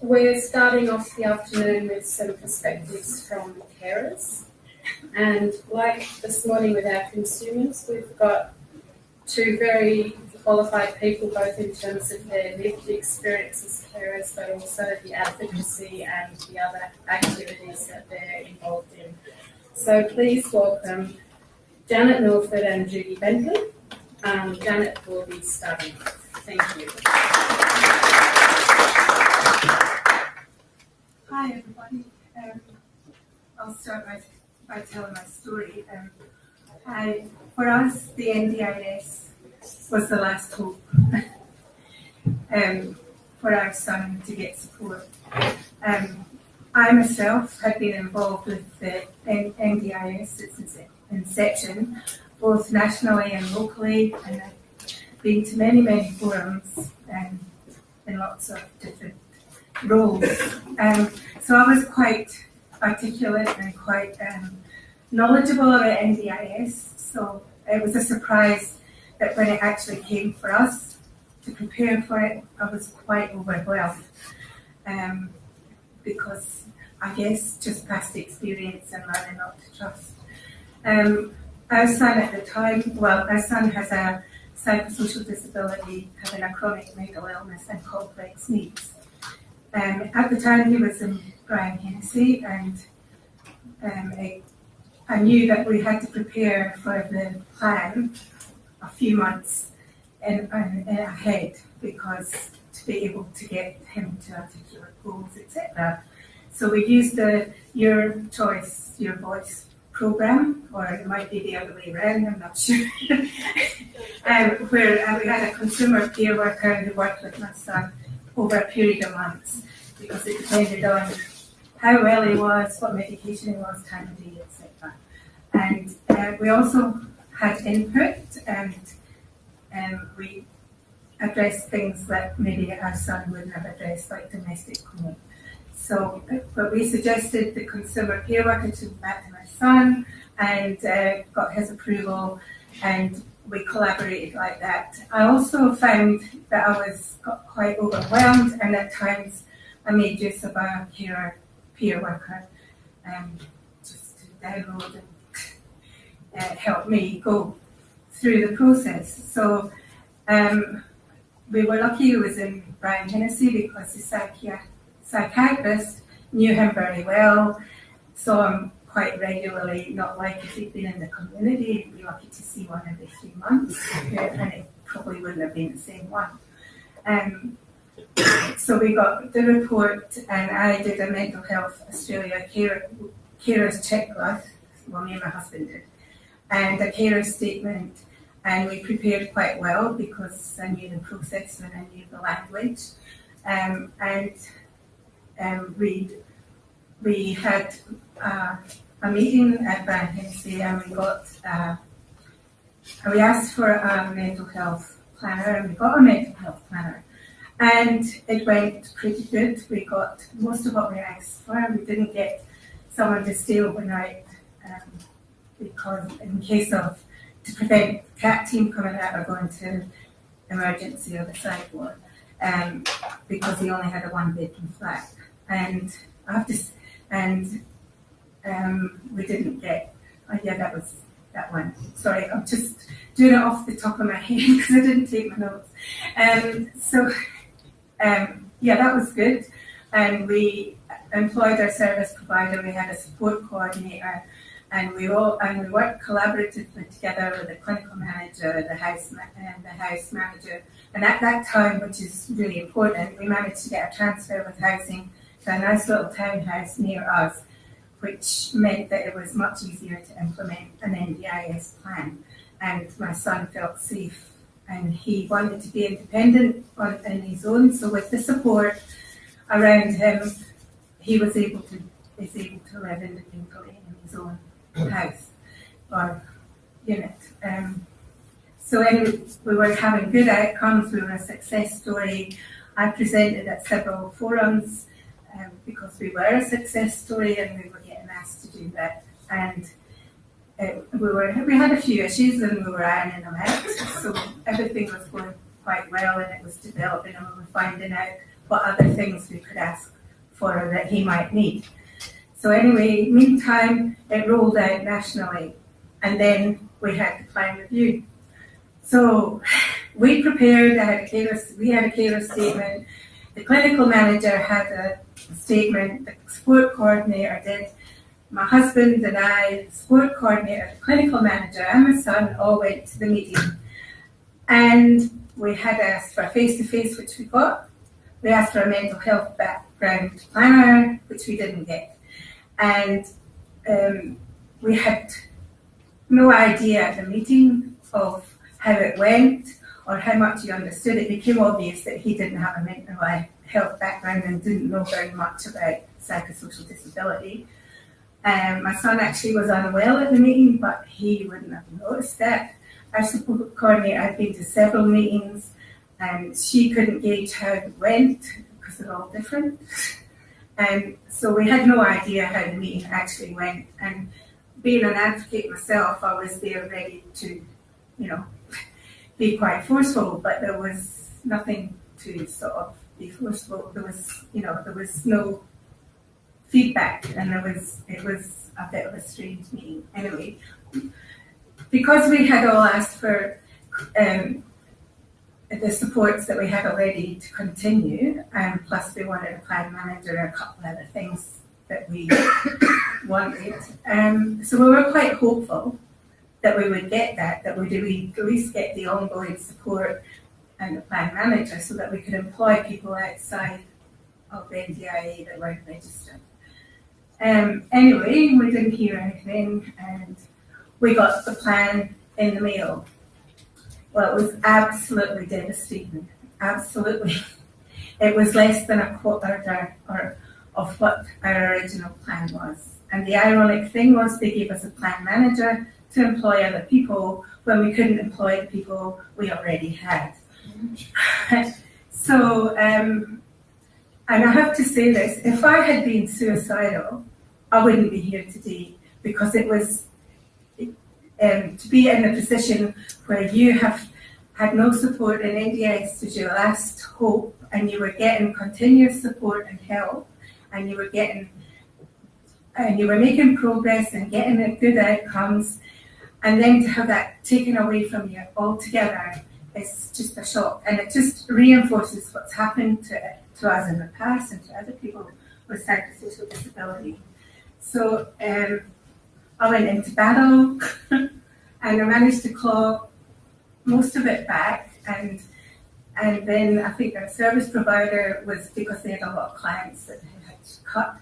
We're starting off the afternoon with some perspectives from carers. And like this morning with our consumers, we've got two very qualified people, both in terms of their lived experience as carers, but also the advocacy and the other activities that they're involved in. So please welcome Janet Milford and Judy Bentley. Janet will be starting. Thank you. Hi everybody. I'll start by telling my story. For us, the NDIS was the last hope for our son to get support. I myself had been involved with the NDIS since its inception, both nationally and locally, and I've been to many forums in lots of different roles. So I was quite articulate and quite knowledgeable about NDIS, so it was a surprise that when it actually came for us to prepare for it, I was quite overwhelmed because I guess just past experience and learning not to trust. Our son at the time, our son has a psychosocial disability, having a chronic mental illness and complex needs. At the time he was in Brian Hennessy, and I knew that we had to prepare for the plan a few months ahead, because to be able to get him to articulate goals, etc. So we used the Your Choice, Your Voice program, or it might be the other way around, I'm not sure, where we had a consumer peer worker who worked with my son over a period of months, because it depended on how well he was, what medication he was, time of day, etc. And we also had input, and we addressed things that maybe our son wouldn't have addressed, like domestic cooling. So, but we suggested the consumer peer worker to back to my son, and got his approval, and we collaborated like that. I also found that I got quite overwhelmed, and at times I made use of a peer worker just to download and help me go through the process. So we were lucky he was in Brian Hennessy, because the psychiatrist knew him very well, saw him quite regularly, not like if he'd been in the community. He'd be lucky to see one every 3 months, and it probably wouldn't have been the same one. So we got the report, and I did a Mental Health Australia carers checklist, well, me and my husband did, and a carer statement, and we prepared quite well because I knew the process and I knew the language, and we had a meeting at Brian Hennessy, and we asked for a mental health planner, and we got a mental health planner. And it went pretty good. We got most of what we asked for. We didn't get someone to stay overnight because to prevent the CAT team coming out or going to emergency or the side ward, because he only had a 1-bedroom flat. And we didn't get, that was that one. Sorry, I'm just doing it off the top of my head because I didn't take my notes. That was good. And we employed our service provider. We had a support coordinator, and we worked collaboratively together with the clinical manager, the house manager. And at that time, which is really important, we managed to get a transfer with housing to a nice little townhouse near us, which meant that it was much easier to implement an NDIS plan. And my son felt safe, and he wanted to be independent in his own. So with the support around him, he is able to live independently in his own house or unit. So anyway, we were having good outcomes. We were a success story. I presented at several forums because we were a success story, and we were getting asked to do that. And we had a few issues, and we were ironing them out. So everything was going quite well, and it was developing, and we were finding out what other things we could ask for that he might need. So anyway, meantime, it rolled out nationally, and then we had the plan review. So we prepared, we had a carer statement, the clinical manager had a statement, the support coordinator did, my husband and I, the support coordinator, the clinical manager, and my son all went to the meeting. And we had asked for a face-to-face, which we got. We asked for a mental health background planner, which we didn't get. And we had no idea at the meeting of how it went or how much he understood. It became obvious that he didn't have a mental health background and didn't know very much about psychosocial disability. My son actually was unwell at the meeting, but he wouldn't have noticed that. Our support coordinator had been to several meetings, and she couldn't gauge how it went because they're all different. And so we had no idea how the meeting actually went. And being an advocate myself, I was there ready to, be quite forceful, but there was nothing to sort of be forceful. There was no feedback, and it was a bit of a strange meeting. Anyway, because we had all asked for the supports that we had already to continue, and plus we wanted a plan manager and a couple of other things that we wanted. So we were quite hopeful that we would get that we would at least get the ongoing support and the plan manager so that we could employ people outside of the NDIS that weren't registered. Anyway, we didn't hear anything, and we got the plan in the mail. Well, it was absolutely devastating. Absolutely. It was less than a quarter of what our original plan was. And the ironic thing was they gave us a plan manager to employ other people when we couldn't employ the people we already had. So, and I have to say this, if I had been suicidal, I wouldn't be here today, because it was to be in a position where you have had no support in NDIS as your last hope, and you were getting continuous support and help, and you were making progress and getting good outcomes, and then to have that taken away from you altogether is just a shock, and it just reinforces what's happened to us in the past and to other people with psychosocial disability. So I went into battle and I managed to claw most of it back, and then I think our service provider was, because they had a lot of clients that they had to cut.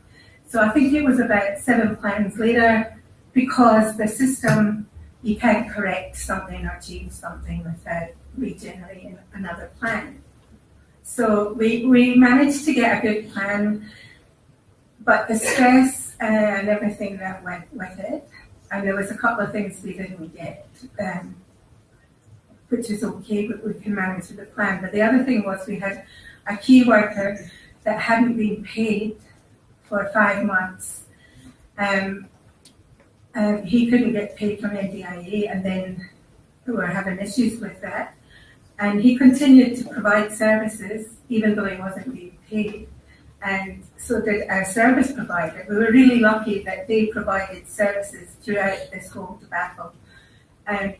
So I think it was about 7 plans later, because the system, you can't correct something or change something without regenerating another plan. So we managed to get a good plan, but the stress and everything that went with it, and there was a couple of things we didn't get, which is okay, but we can manage with the plan. But the other thing was we had a key worker that hadn't been paid for 5 months. He couldn't get paid from NDIS, and then we were having issues with that. And he continued to provide services even though he wasn't being paid. And so did our service provider. We were really lucky that they provided services throughout this whole debacle. And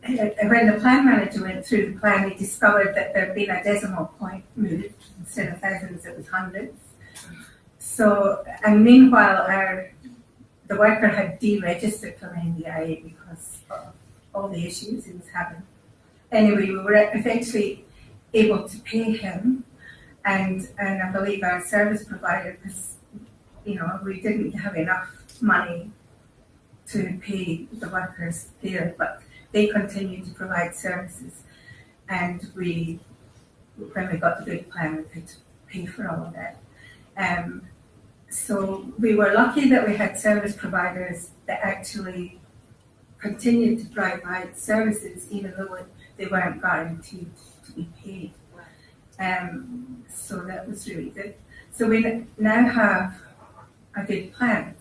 when the plan manager went through the plan, he discovered that there had been a decimal point moved. Instead of thousands, it was hundreds. So, and meanwhile, the worker had deregistered from NDIS because of all the issues he was having. Anyway, we were eventually able to pay him, and I believe our service provider, because we didn't have enough money to pay the workers there, but they continued to provide services, and when we got the good plan, we could pay for all of that. So we were lucky that we had service providers that actually continued to provide services even though they weren't guaranteed to be paid. So that was really good. So we now have a good plan,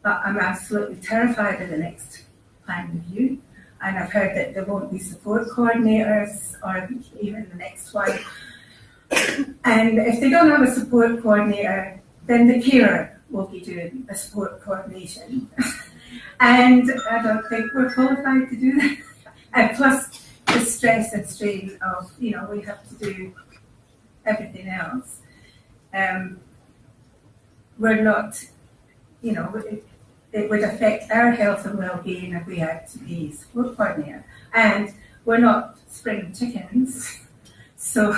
but I'm absolutely terrified of the next plan review. And I've heard that there won't be support coordinators or even the next one. And if they don't have a support coordinator, then the carer will be doing a support coordination. And I don't think we're qualified to do that. And plus the stress and strain of, we have to do everything else. We're not, it would affect our health and well-being if we had to be support coordinator. And we're not spring chickens, so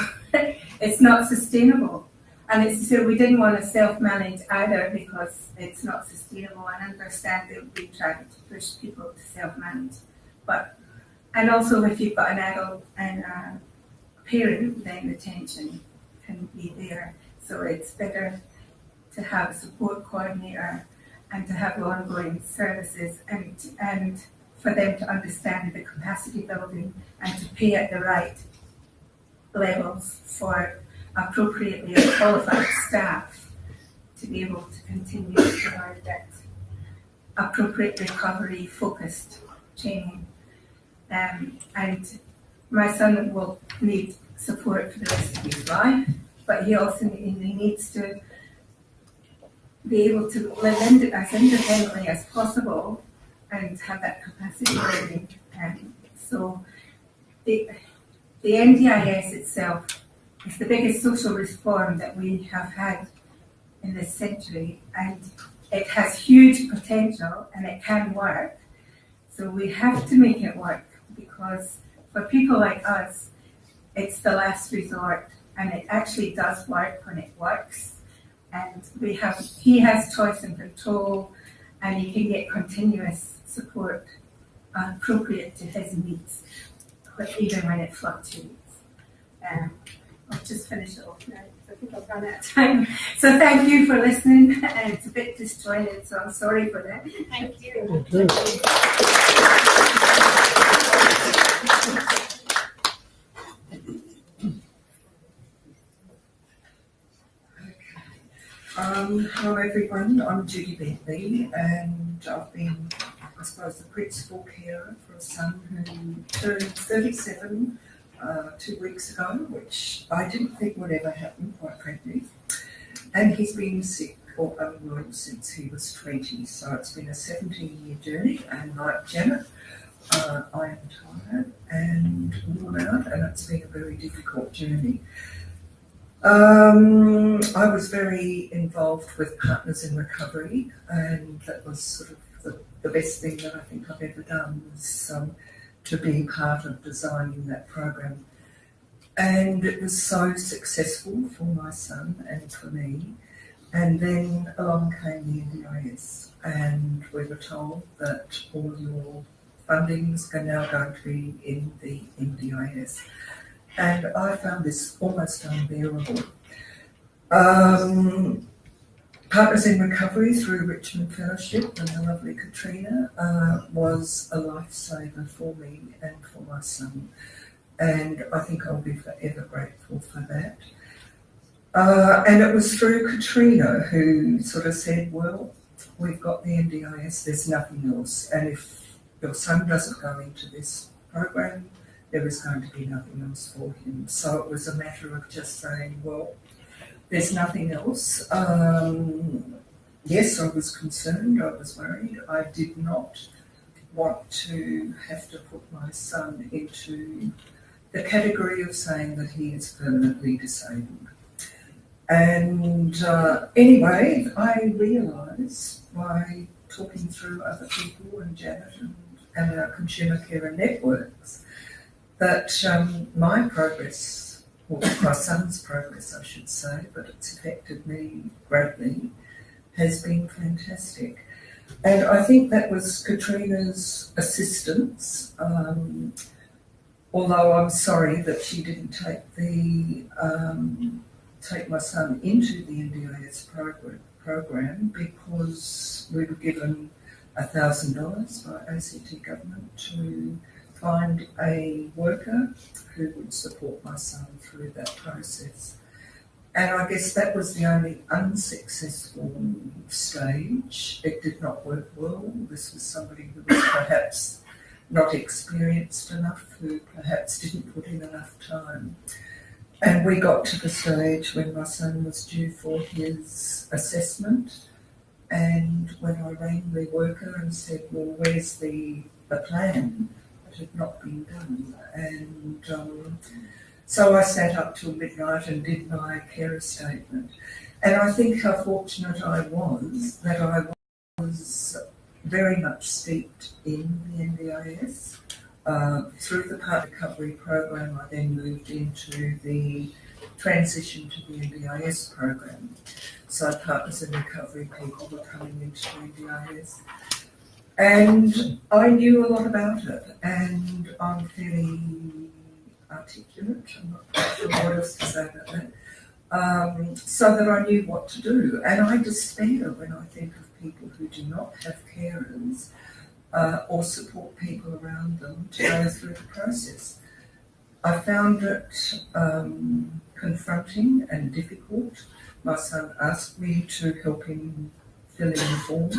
it's not sustainable. And so we didn't want to self-manage either because it's not sustainable. And understand that we've been trying to push people to self-manage. And also if you've got an adult and a parent, then the tension can be there. So it's better to have a support coordinator and to have ongoing services and for them to understand the capacity building and to pay at the right levels for appropriately qualified staff to be able to continue to provide that appropriate recovery focused training. And my son will need support for the rest of his life, but he also needs to be able to live as independently as possible and have that capacity building. And so the NDIS itself is the biggest social reform that we have had in this century, and it has huge potential and it can work. So we have to make it work, because for people like us, it's the last resort, and it actually does work when it works. And he has choice and control, and he can get continuous support appropriate to his needs, even when it fluctuates. I'll just finish it off now, because I think I've run out of time. So thank you for listening, and it's a bit disjointed, so I'm sorry for that. Thank you. Hello everyone, I'm Judy Bentley, and I've been, I suppose, the principal carer for a son who turned 37 2 weeks ago, which I didn't think would ever happen, quite frankly. And he's been sick or unwell since he was 20, so it's been a 17-year journey, and like Janet, I am tired and worn out, and it's been a very difficult journey. I was very involved with Partners in Recovery, and that was sort of the best thing that I think I've ever done, was to be part of designing that program. And it was so successful for my son and for me. And then along came the NDIS, and we were told that all your fundings are now going to be in the NDIS. And I found this almost unbearable. Partners in Recovery through Richmond Fellowship and the lovely Katrina was a lifesaver for me and for my son. And I think I'll be forever grateful for that. And it was through Katrina who sort of said, well, we've got the NDIS, there's nothing else. And if your son doesn't go into this program, there was going to be nothing else for him. So it was a matter of just saying, well, there's nothing else. Yes, I was concerned, I was worried. I did not want to have to put my son into the category of saying that he is permanently disabled. And anyway, I realised by talking through other people and Janet and our consumer carer networks that my progress, or my son's progress I should say, but it's affected me greatly, has been fantastic. And I think that was Katrina's assistance, although I'm sorry that she didn't take my son into the NDIS program, because we were given $1,000 by ACT government to find a worker who would support my son through that process. And I guess that was the only unsuccessful stage. It did not work well. This was somebody who was perhaps not experienced enough, who perhaps didn't put in enough time. And we got to the stage when my son was due for his assessment, and when I rang the worker and said, well, where's the plan? It had not been done. And so I sat up till midnight and did my carer statement. And I think how fortunate I was that I was very much steeped in the NDIS. Through the part recovery program, I then moved into the transition to the NDIS program. So partners in recovery people were coming into the NDIS. And I knew a lot about it, and I'm fairly articulate. I'm not quite sure what else to say about that. So that I knew what to do. And I despair when I think of people who do not have carers or support people around them to go through the process. I found it confronting and difficult. My son asked me to help him fill in the form,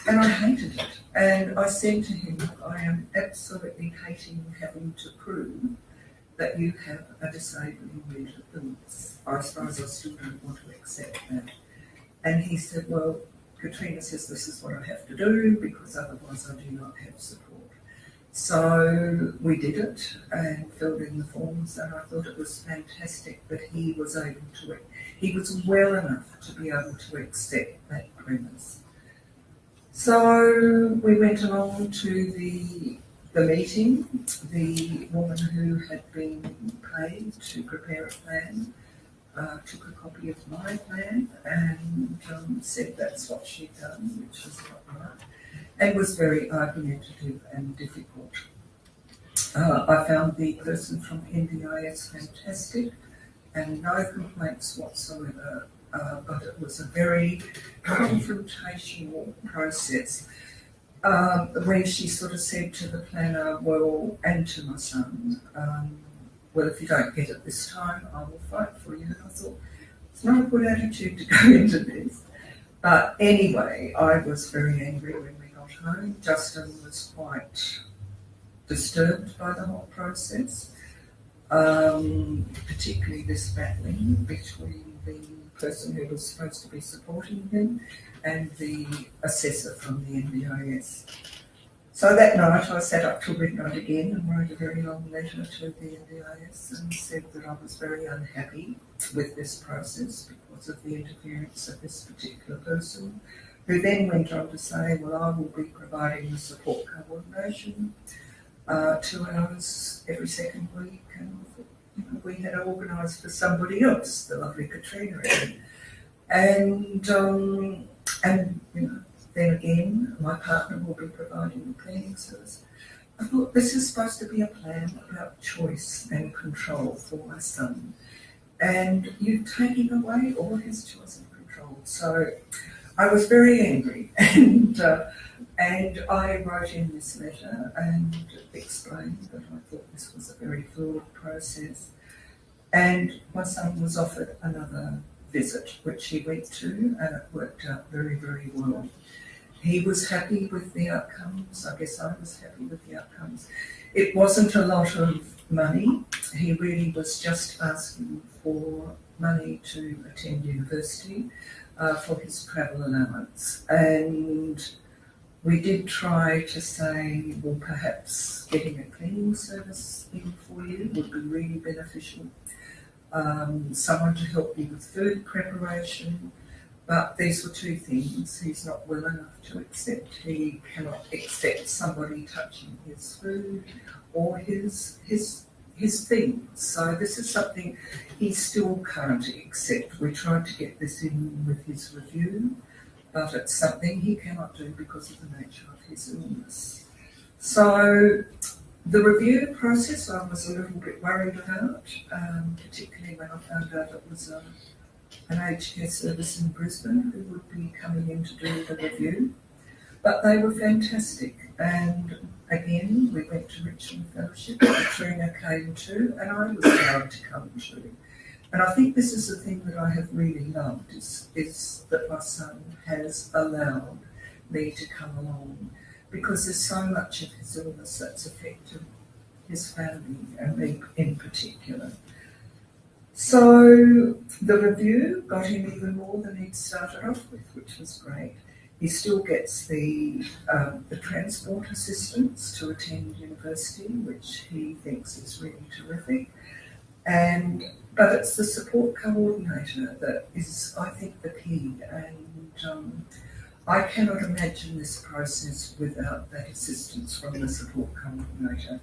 and I hated it. And I said to him, I am absolutely hating having to prove that you have a disabling mental illness. I suppose I still don't want to accept that. And he said, well, Katrina says this is what I have to do because otherwise I do not have support. So we did it and filled in the forms, and I thought it was fantastic that he was able to, he was well enough to be able to accept that premise. So we went along to the meeting. The woman who had been paid to prepare a plan took a copy of my plan and said that's what she'd done, which was not right, and was very argumentative and difficult. I found the person from NDIS fantastic and no complaints whatsoever, but it was a very confrontational process. When she sort of said to the planner, well, and to my son, well, if you don't get it this time, I will fight for you. And I thought, it's not a good attitude to go into this. But anyway, I was very angry when we got home. Justin was quite disturbed by the whole process, particularly this battling between the person who was supposed to be supporting him and the assessor from the NDIS. So that night I sat up till midnight again and wrote a very long letter to the NDIS and said that I was very unhappy with this process because of the interference of this particular person, who then went on to say, well, I will be providing the support coordination 2 hours every second week, and I thought, you know, we had organised for somebody else, the lovely Katrina again. And you know, then again, my partner will be providing the cleaning service. I thought this is supposed to be a plan about choice and control for my son, and you're taking away all his choice and control. So I was very angry, and I wrote in this letter and explained that I thought this was a very flawed process. And my son was offered another visit, which he went to, and it worked out very, very well. He was happy with the outcomes. I guess I was happy with the outcomes. It wasn't a lot of money. He really was just asking for money to attend university for his travel allowance. And we did try to say, well, perhaps getting a cleaning service in for you would be really beneficial. Someone to help you with food preparation. But these were two things he's not well enough to accept. He cannot accept somebody touching his food or his things. So this is something he still can't accept. We tried to get this in with his review, but it's something he cannot do because of the nature of his illness. So the review process I was a little bit worried about, particularly when I found out it was an aged care service in Brisbane who would be coming in to do the review. But they were fantastic. And again, we went to Richmond Fellowship. Katrina came too, and I was allowed to come too. And I think this is the thing that I have really loved, is that my son has allowed me to come along, because there's so much of his illness that's affected his family and me in particular. So the review got him even more than he'd started off with, which was great. He still gets the transport assistance to attend university, which he thinks is really terrific. But it's the support coordinator that is, I think, the key. And I cannot imagine this process without that assistance from the support coordinator.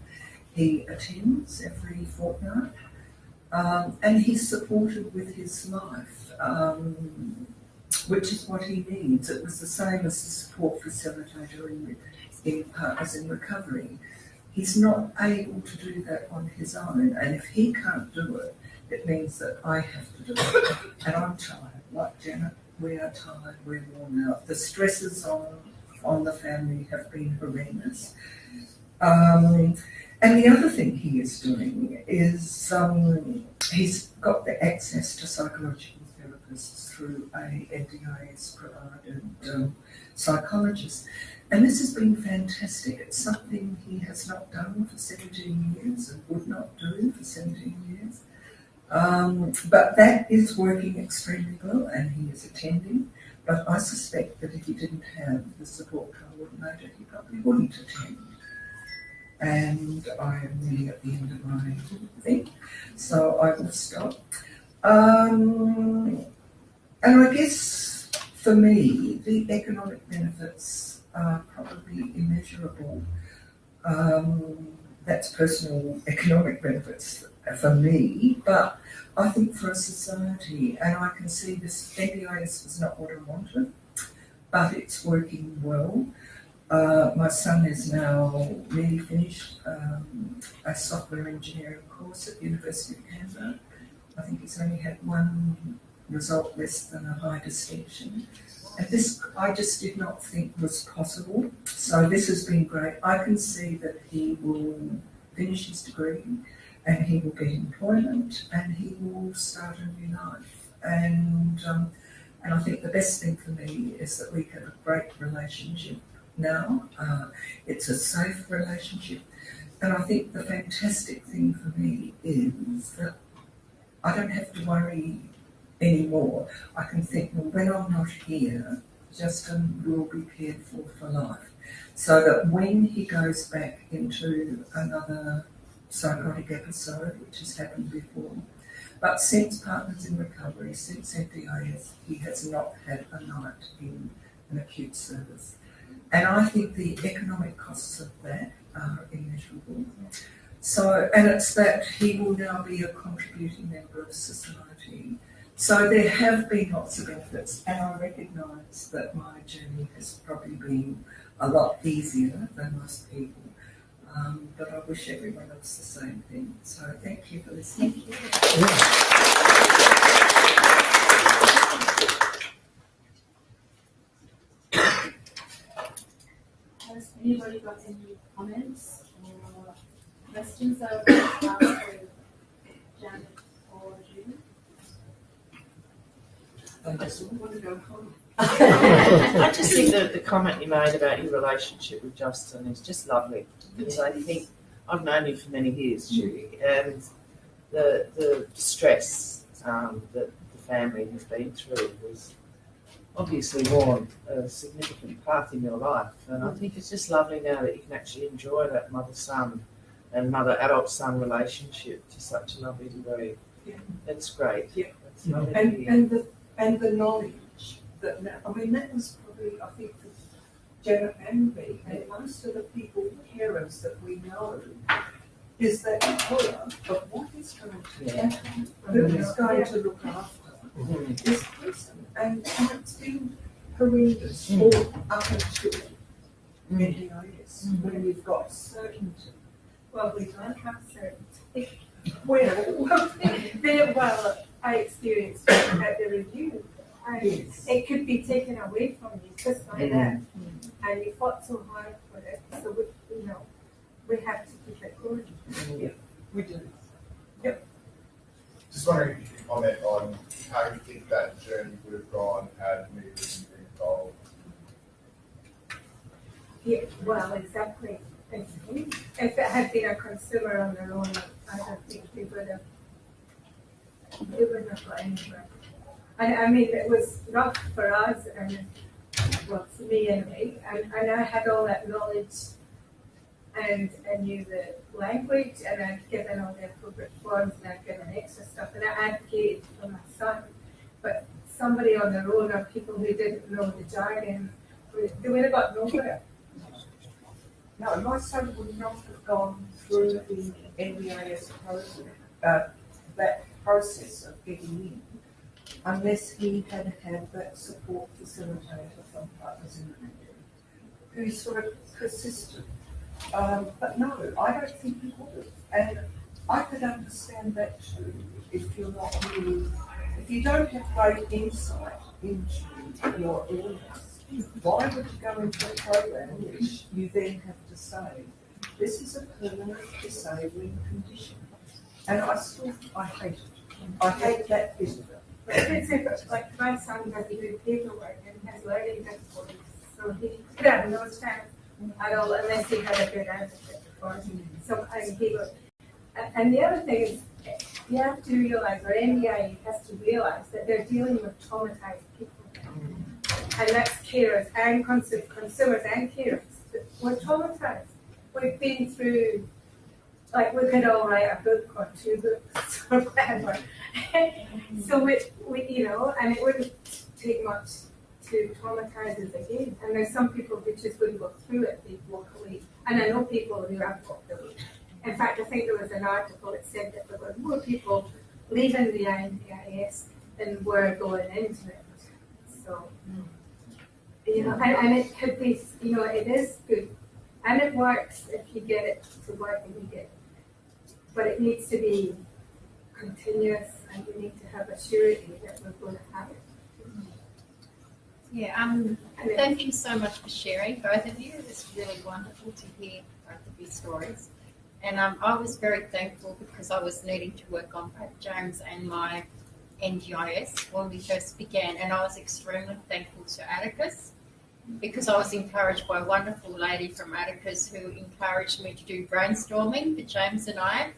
He attends every fortnight, and he's supported with his life, which is what he needs. It was the same as the support facilitator in Partners in Recovery. He's not able to do that on his own, and if he can't do it, it means that I have to do it. And I'm tired, like Janet, we are tired, we're worn out. The stresses on the family have been horrendous. And the other thing he is doing is he's got the access to psychological therapists through a NDIS provided psychologist. And this has been fantastic. It's something he has not done for 17 years and would not do for 17 years. But that is working extremely well, and he is attending. But I suspect that if he didn't have the support coordinator, he probably wouldn't attend. And I am nearly at the end of my thing, so I will stop. And I guess for me, the economic benefits are probably immeasurable. That's personal economic benefits for me, but I think for a society, and I can see this NDIS was not what I wanted, but it's working well. My son is now nearly finished a software engineering course at the University of Canberra. I think he's only had one result less than a high distinction. And this I just did not think was possible. So this has been great. I can see that he will finish his degree and he will get employment and he will start a new life. And I think the best thing for me is that we have a great relationship now. It's a safe relationship. And I think the fantastic thing for me is that I don't have to worry anymore. I can think, well, when I'm not here, Justin will be cared for life. So that when he goes back into another psychotic episode, which has happened before, but since Partners in Recovery, since NDIS, he has not had a night in an acute service. And I think the economic costs of that are immeasurable. So, and it's that he will now be a contributing member of society. So there have been lots of benefits, and I recognise that my journey has probably been a lot easier than most people. But I wish everyone else the same thing. So thank you for listening. Thank you. Has anybody got any comments or questions that I would like to ask Janet or Judy? I just want to go home. I just think that the comment you made about your relationship with Justin is just lovely, because I think I've known you for many years, Judy, and the stress that the family has been through has obviously worn a significant part in your life, and I think it's just lovely now that you can actually enjoy that mother-son and mother-adult-son relationship to such a lovely degree. Yeah. That's great. Yeah. That's lovely to hear. And the knowledge that now, I mean, that was probably, I think, for Janet and me, and most of the people, parents that we know, is that horror of what is going to happen, who is going to look after this person. And it's been horrendous all up until NDIS, when we've got certainty. Well, we don't have certainty. Well, I experienced at the review. yes. It could be taken away from you just like that. And you fought so hard for it. So we have to keep it going. Yeah, we do. Just wondering if you could comment on how you think that journey would have gone had me been involved. Yeah, well, exactly. If it had been a consumer on their own, I don't think they would have we wouldn't have got anywhere. And I mean, it was not for us, and well, for me anyway, and I had all that knowledge, and I knew the language, and I'd given all the appropriate forms, and I'd given extra stuff, and I advocated for my son. But somebody on their own, or people who didn't know the jargon, they would have got nowhere. No, my son would not have gone through the NDIS that process of getting in unless he had had that support facilitator from Partners in Canberra who sort of persisted. But no, I don't think he would have. And I could understand that too if you're not really, if you don't have great insight into your illness, why would you go into a program which you then have to say, this is a permanent disabling condition? And I hate it. I hate that bit of it. But it's if, like, my son has to do paperwork and has learning difficulties, so he could have no chance at all unless he had a good advocate for him. So he would. And the other thing is, you have to realize, or NDIS has to realize, that they're dealing with traumatized people. And that's carers and consumers and carers. We're traumatized. We've been through, like, we could all write a book or 2 books or whatever. So we, you know, and it wouldn't take much to traumatize us again. And there's some people who just wouldn't go through it, they'd walk away. And I know people who have walked away. In fact, I think there was an article that said that there were more people leaving the NDIS than were going into it. So, you know, and it could be, you know, it is good. And it works if you get it to work and you get it. But it needs to be continuous, and we need to have a surety that we're going to have it. Yeah, thank you so much for sharing, both of you. It's really wonderful to hear both of your stories. And I was very thankful because I was needing to work on both James and my NDIS when we first began. And I was extremely thankful to Atticus because I was encouraged by a wonderful lady from Atticus who encouraged me to do brainstorming for James and I,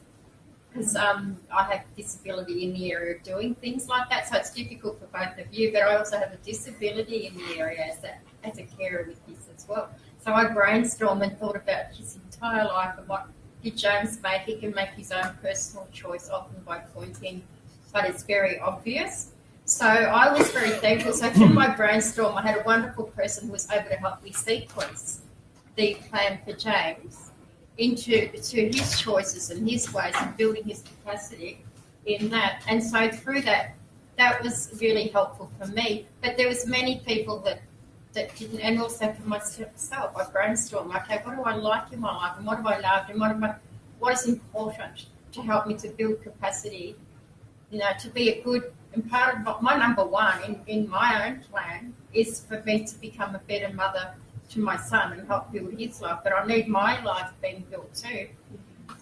because I have disability in the area of doing things like that. So it's difficult for both of you, but I also have a disability in the area as a carer with this as well. So I brainstormed and thought about his entire life and what did James make. He can make his own personal choice, often by pointing, but it's very obvious. So I was very thankful. So through my brainstorm, I had a wonderful person who was able to help me sequence the plan for James into his choices and his ways of building his capacity in that. And so through that was really helpful for me. But there was many people that didn't, and also for myself, I brainstormed, okay, what do I like in my life, and what do I love, and what is important to help me to build capacity, you know, to be a good, and part of my number one in my own plan is for me to become a better mother to my son and help build his life, but I need my life being built too.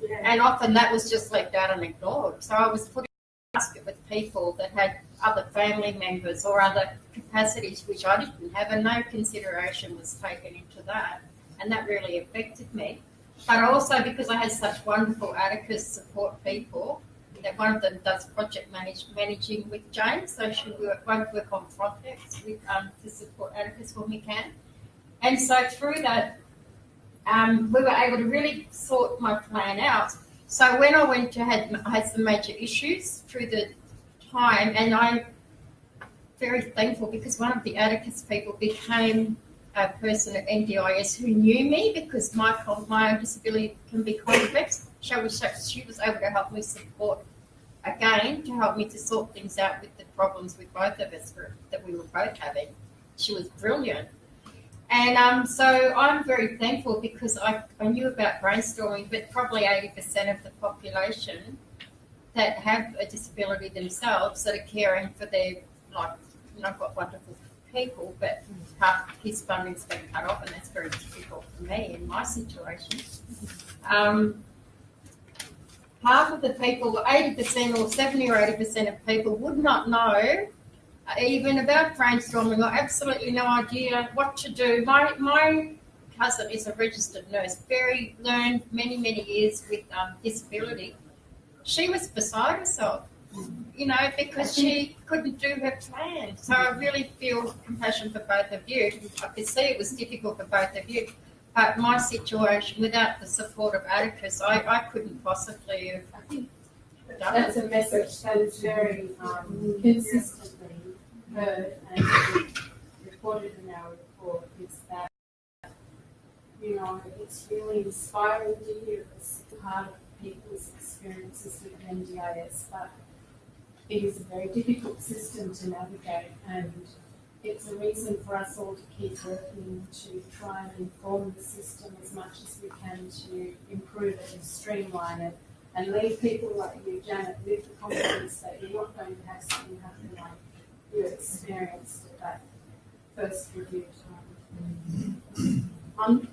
Yeah. And often that was just left out and ignored. So I was put in a basket with people that had other family members or other capacities which I didn't have, and no consideration was taken into that. And that really affected me. But also because I had such wonderful Atticus support people, that one of them does project managing with James, so she won't work on projects with to support Atticus when we can. And so through that, we were able to really sort my plan out. So when I went to I had some major issues through the time, and I'm very thankful because one of the Atticus people became a person at NDIS who knew me because my own disability can be complex. She was able to help me support again, to help me to sort things out with the problems with both of us that we were both having. She was brilliant. And so I'm very thankful because I knew about brainstorming, but probably 80% of the population that have a disability themselves that are caring for their, like, you know, I've got wonderful people, but half his funding's been cut off, and that's very difficult for me in my situation. Half of the people, 80% or 70 or 80% of people would not know even about brainstorming, or absolutely no idea what to do. My cousin is a registered nurse, learned many years with disability. She was beside herself you know, because she couldn't do her plan. So I really feel compassion for both of you. I could see it was difficult for both of you. But my situation, without the support of Atticus, I couldn't possibly have done That's it. a message that is very consistently heard and reported in our report is that, you know, it's really inspiring to hear this part of people's experiences with NDIS, but it is a very difficult system to navigate, and it's a reason for us all to keep working to try and inform the system as much as we can to improve it and streamline it, and leave people like you, Janet, with the confidence that you're not going to have something happen like you experienced at that first review time.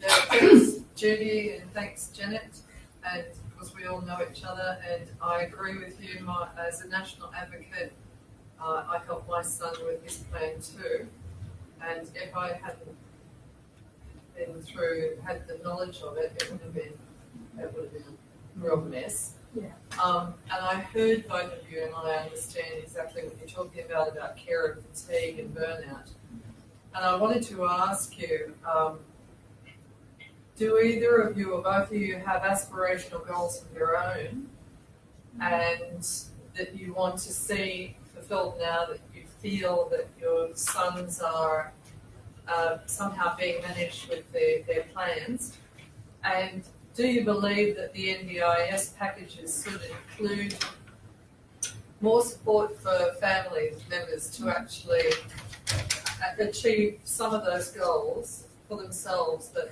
Yeah, thanks Judy and thanks Janet, and because we all know each other, and I agree with you. As a national advocate, I helped my son with his plan too, and if I hadn't had the knowledge of it, it would have been a real mess. Yeah. And I heard both of you, and I understand exactly what you're talking about care and fatigue and burnout. And I wanted to ask you, do either of you or both of you have aspirational goals of your own and that you want to see fulfilled now that you feel that your sons are somehow being managed with their plans? And do you believe that the NDIS packages should include more support for family members to actually achieve some of those goals for themselves that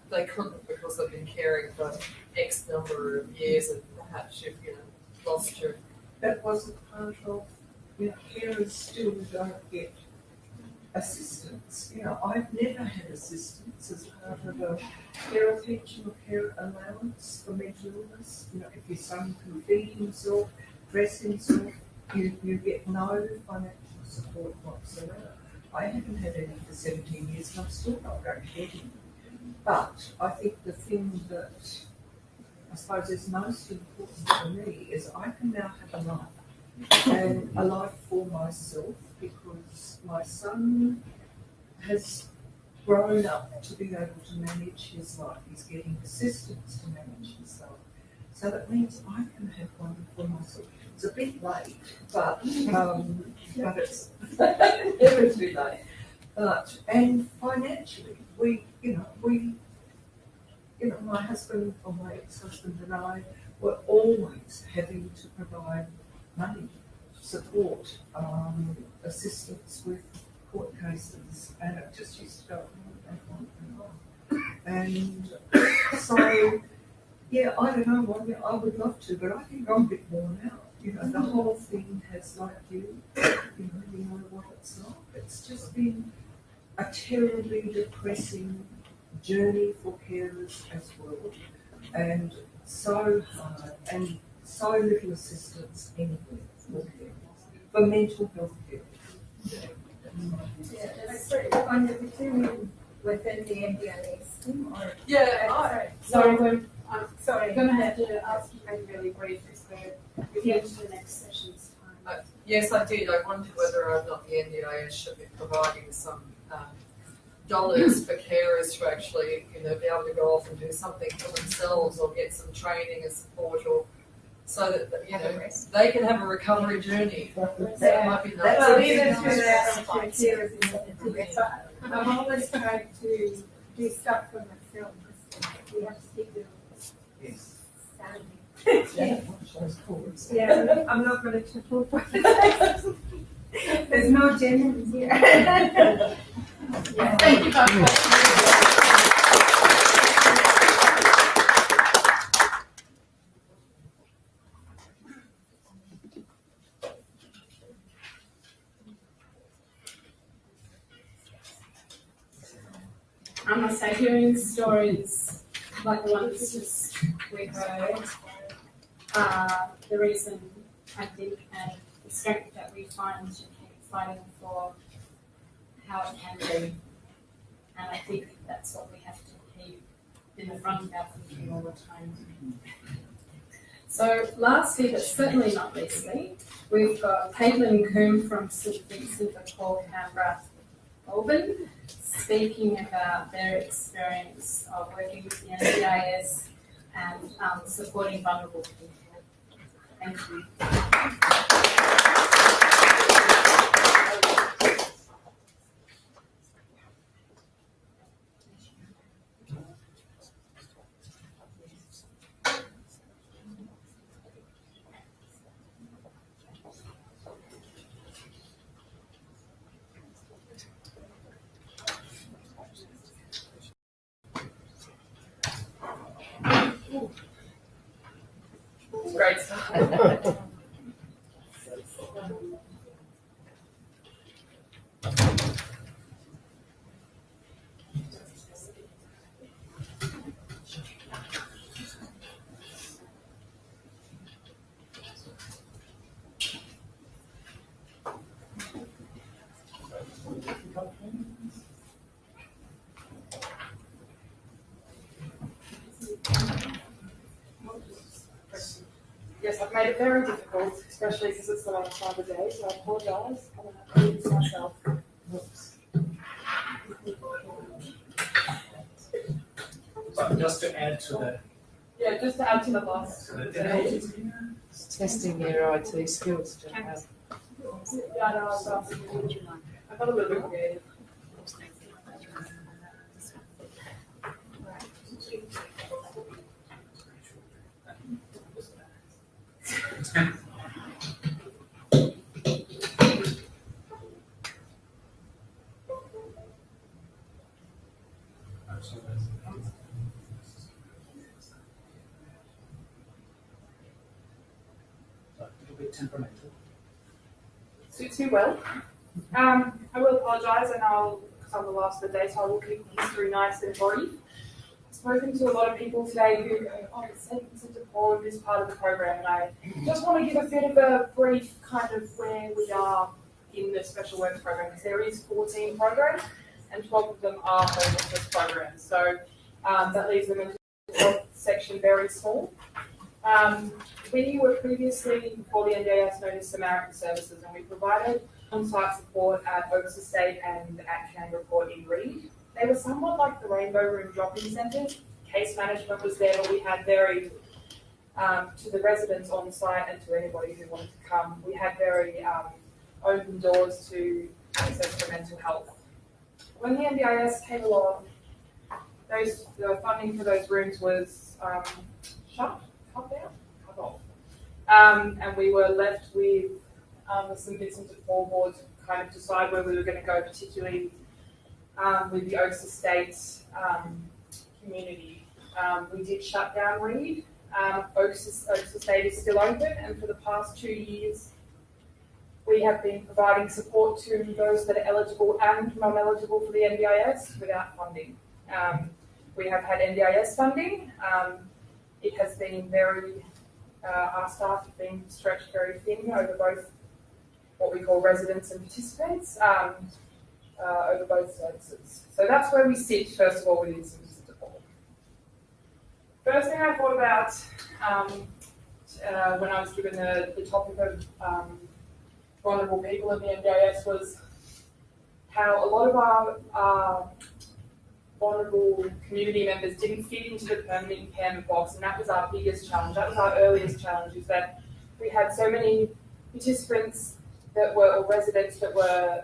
they couldn't because they've been caring for X number of years, and perhaps you've lost your... That wasn't part of, carers still don't get assistance. I've never had assistance as part of a care pension or care allowance for mental illness. If your son can feed himself, dress himself, you get no financial support whatsoever. I haven't had any for 17 years and I'm still not going to get any. But I think the thing that I suppose is most important for me is I can now have a life, and a life for myself, because my son has grown up to be able to manage his life. He's getting assistance to manage himself. So that means I can have one for myself. It's a bit late, but it's never too late. And financially, my husband or my ex-husband and I were always having to provide money, support, assistance with court cases, and it just used to go on and on. And so, yeah, I don't know, I would love to, but I think I'm a bit worn out. The whole thing has, like you know what it's like. It's just been a terribly depressing journey for carers as well, and so hard, and so little assistance anywhere for carers, for mental health care. On the between within the NDIS scheme, or Sorry, sorry, I'm going to have to ask you to be really brief as we get into the next session's time. Yes, I did. I wondered whether or not the NDIS should be providing some dollars for carers to actually, be able to go off and do something for themselves, or get some training and support, or so that they can have a recovery journey. That might be nice. well, even through that, I've always tried to do stuff for myself. We have to keep doing Yes. Saturday. Yeah, I'm not going to support There's no genuine here. Thank you very much. I must say, hearing stories like the ones just we heard, the reason I think and the strength that we find to keep fighting for how it can be. And I think that's what we have to keep in the front of our thinking all the time. So lastly, but certainly not leastly, we've got Kaitlyn and Coombe from St Vincent de Paul, Canberra, Goulburn, speaking about their experience of working with the NDIS and supporting vulnerable people. Thank you. Great stuff. Yes, I've made it very difficult, especially because it's the last time of the day, so I apologise. I'm going to have to do this myself. But just to add to the Yeah, just to add to the last. It's testing your IT skills, don't you? Yeah, I know, I got a little bit creative. Temperamental. Suits me well. I will apologise, and because I'm the last of the day, so I will keep the history nice and brief. I've spoken to a lot of people today who go, oh, it's St Vincent de Paul in this part of the program, and I just want to give a bit of a brief kind of where we are in the special works program, because there is 14 programs, and 12 of them are homelessness programs. So that leaves the mental health section very small. We were previously, before the NDIS, known as Samaritan Services, and we provided on-site support at Oaks Estate and at Canberra Court in Reed. They were somewhat like the Rainbow Room drop-in centres. Case management was there, but we had very, to the residents on site and to anybody who wanted to come, we had very open doors to access for mental health. When the NDIS came along, the funding for those rooms was cut down. And we were left with the St Vincent de Paul board to kind of decide where we were going to go, particularly with the Oaks Estate community. We did shut down Reed. Oaks Estate is still open, and for the past 2 years, we have been providing support to those that are eligible and non-eligible for the NDIS without funding. We have had NDIS funding. It has been very our staff have been stretched very thin over both what we call residents and participants over both services. So that's where we sit, first of all, within St Vincent de Paul. First thing I thought about when I was given the topic of vulnerable people in the NDIS was how a lot of our vulnerable community members didn't fit into the permanent impairment box, and that was our biggest challenge. That was our earliest challenge, is that we had so many participants that were, or residents that were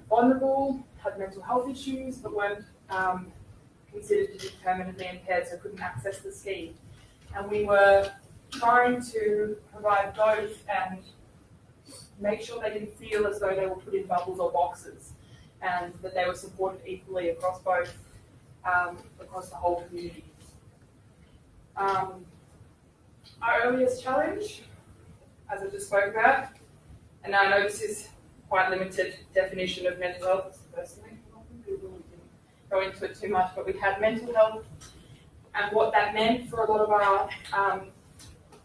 vulnerable, had mental health issues, but weren't considered to be permanently impaired, so couldn't access the scheme. And we were trying to provide both and make sure they didn't feel as though they were put in bubbles or boxes, and that they were supported equally across both, across the whole community. Our earliest challenge, as I just spoke about, and I know this is quite limited definition of mental health, it's the first thing, we didn't go into it too much, but we had mental health and what that meant for a lot of our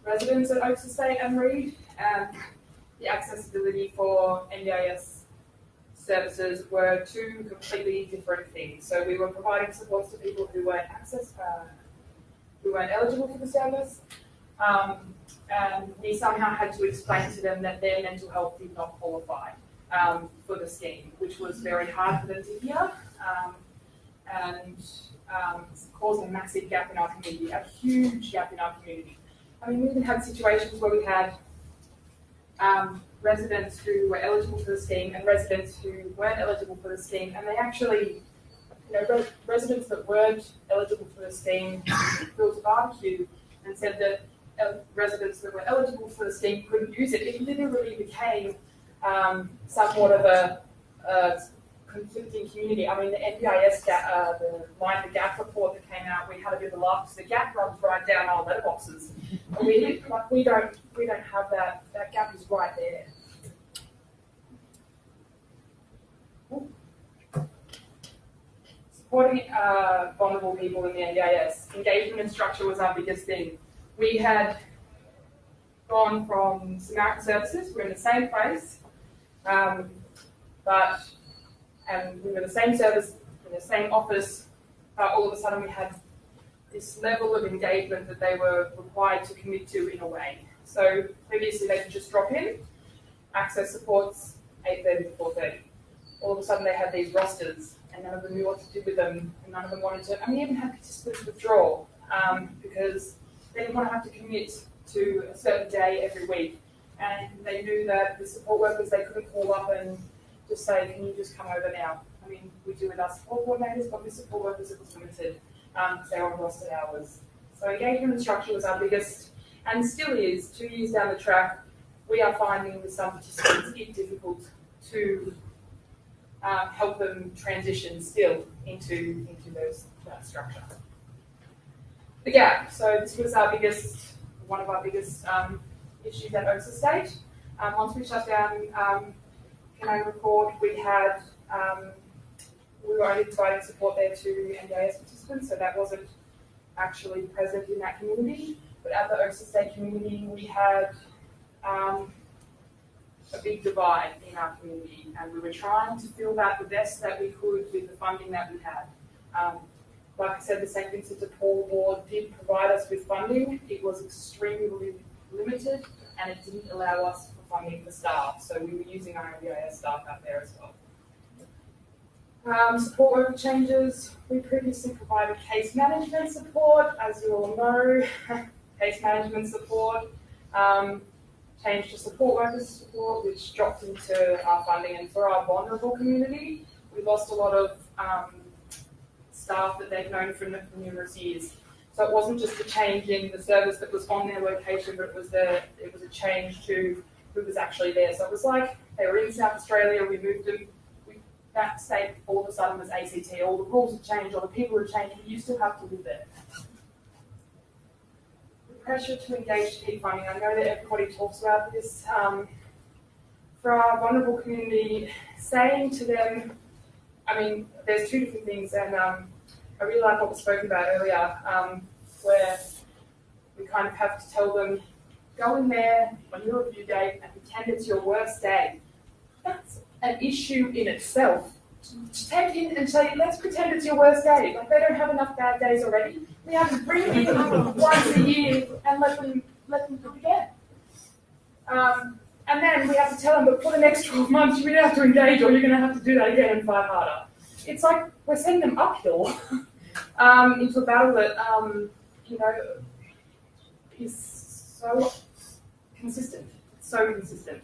residents at Oaks Estate and Reed, and the accessibility for NDIS services were two completely different things. So we were providing supports to people who weren't eligible for the service, And we somehow had to explain to them that their mental health did not qualify for the scheme, which was very hard for them to hear, and caused a massive gap in our community, a huge gap in our community. I mean, we even had situations where we had residents who were eligible for the scheme and residents who weren't eligible for the scheme, and they actually, residents that weren't eligible for the scheme built a barbecue and said that residents that were eligible for the scheme couldn't use it. It literally became somewhat of a conflicting community. I mean, the NDIS, the Mind the Gap report that came out, we had a bit of a laugh because the gap runs right down our letterboxes. And we don't have that. That gap is right there. Supporting vulnerable people in the NDIS. Engagement and structure was our biggest thing. We had gone from Samaritan Services, we're in the same place, and we were the same service, in the same office, all of a sudden we had this level of engagement that they were required to commit to in a way. So previously they could just drop in, access supports 8:30 to 4:30. All of a sudden they had these rosters and none of them knew what to do with them, and none of them wanted to, and we even had participants withdraw because they didn't want to have to commit to a certain day every week. And they knew that the support workers, they couldn't call up and just say, can you just come over now? I mean, we do with our support coordinators, but with support workers it was limited. They were on rostered hours. So engagement and structure was our biggest, and still is, 2 years down the track, we are finding with some participants it difficult to help them transition still into that structure. The gap. So this was one of our biggest issues at Oaks Estate. Once we shut down Canberra Record, we were only providing support there to NDIS participants, so that wasn't actually present in that community. But at the Oaks Estate community, we had a big divide in our community, and we were trying to fill that the best that we could with the funding that we had. Like I said, the St. Vincent de Paul Ward did provide us with funding. It was extremely limited, and it didn't allow us for funding for staff, so we were using our NDIS staff out there as well. Support worker changes. We previously provided case management support, as you all know, case management support. Changed to support worker support, which dropped into our funding. And for our vulnerable community, we lost a lot of staff that they've known for numerous years. So it wasn't just a change in the service that was on their location, but it was a change to who was actually there. So it was like they were in South Australia, we moved them. That state all of a sudden was ACT. All the rules have changed, all the people have changed, but you still have to live there. The pressure to engage to keep funding. I know that everybody talks about this. For our vulnerable community, saying to them, I mean, there's two different things, and I really like what was spoken about earlier, where we kind of have to tell them, go in there on your review date and pretend it's your worst day. That's an issue in itself. To take in and say, let's pretend it's your worst day. Like, they don't have enough bad days already. We have to bring it in once a year and let them do it again. And then we have to tell them, but for the next 12 months, you're going to have to engage, or you're going to have to do that again and fight harder. It's like we're sending them uphill into a battle that, is so consistent. So consistent.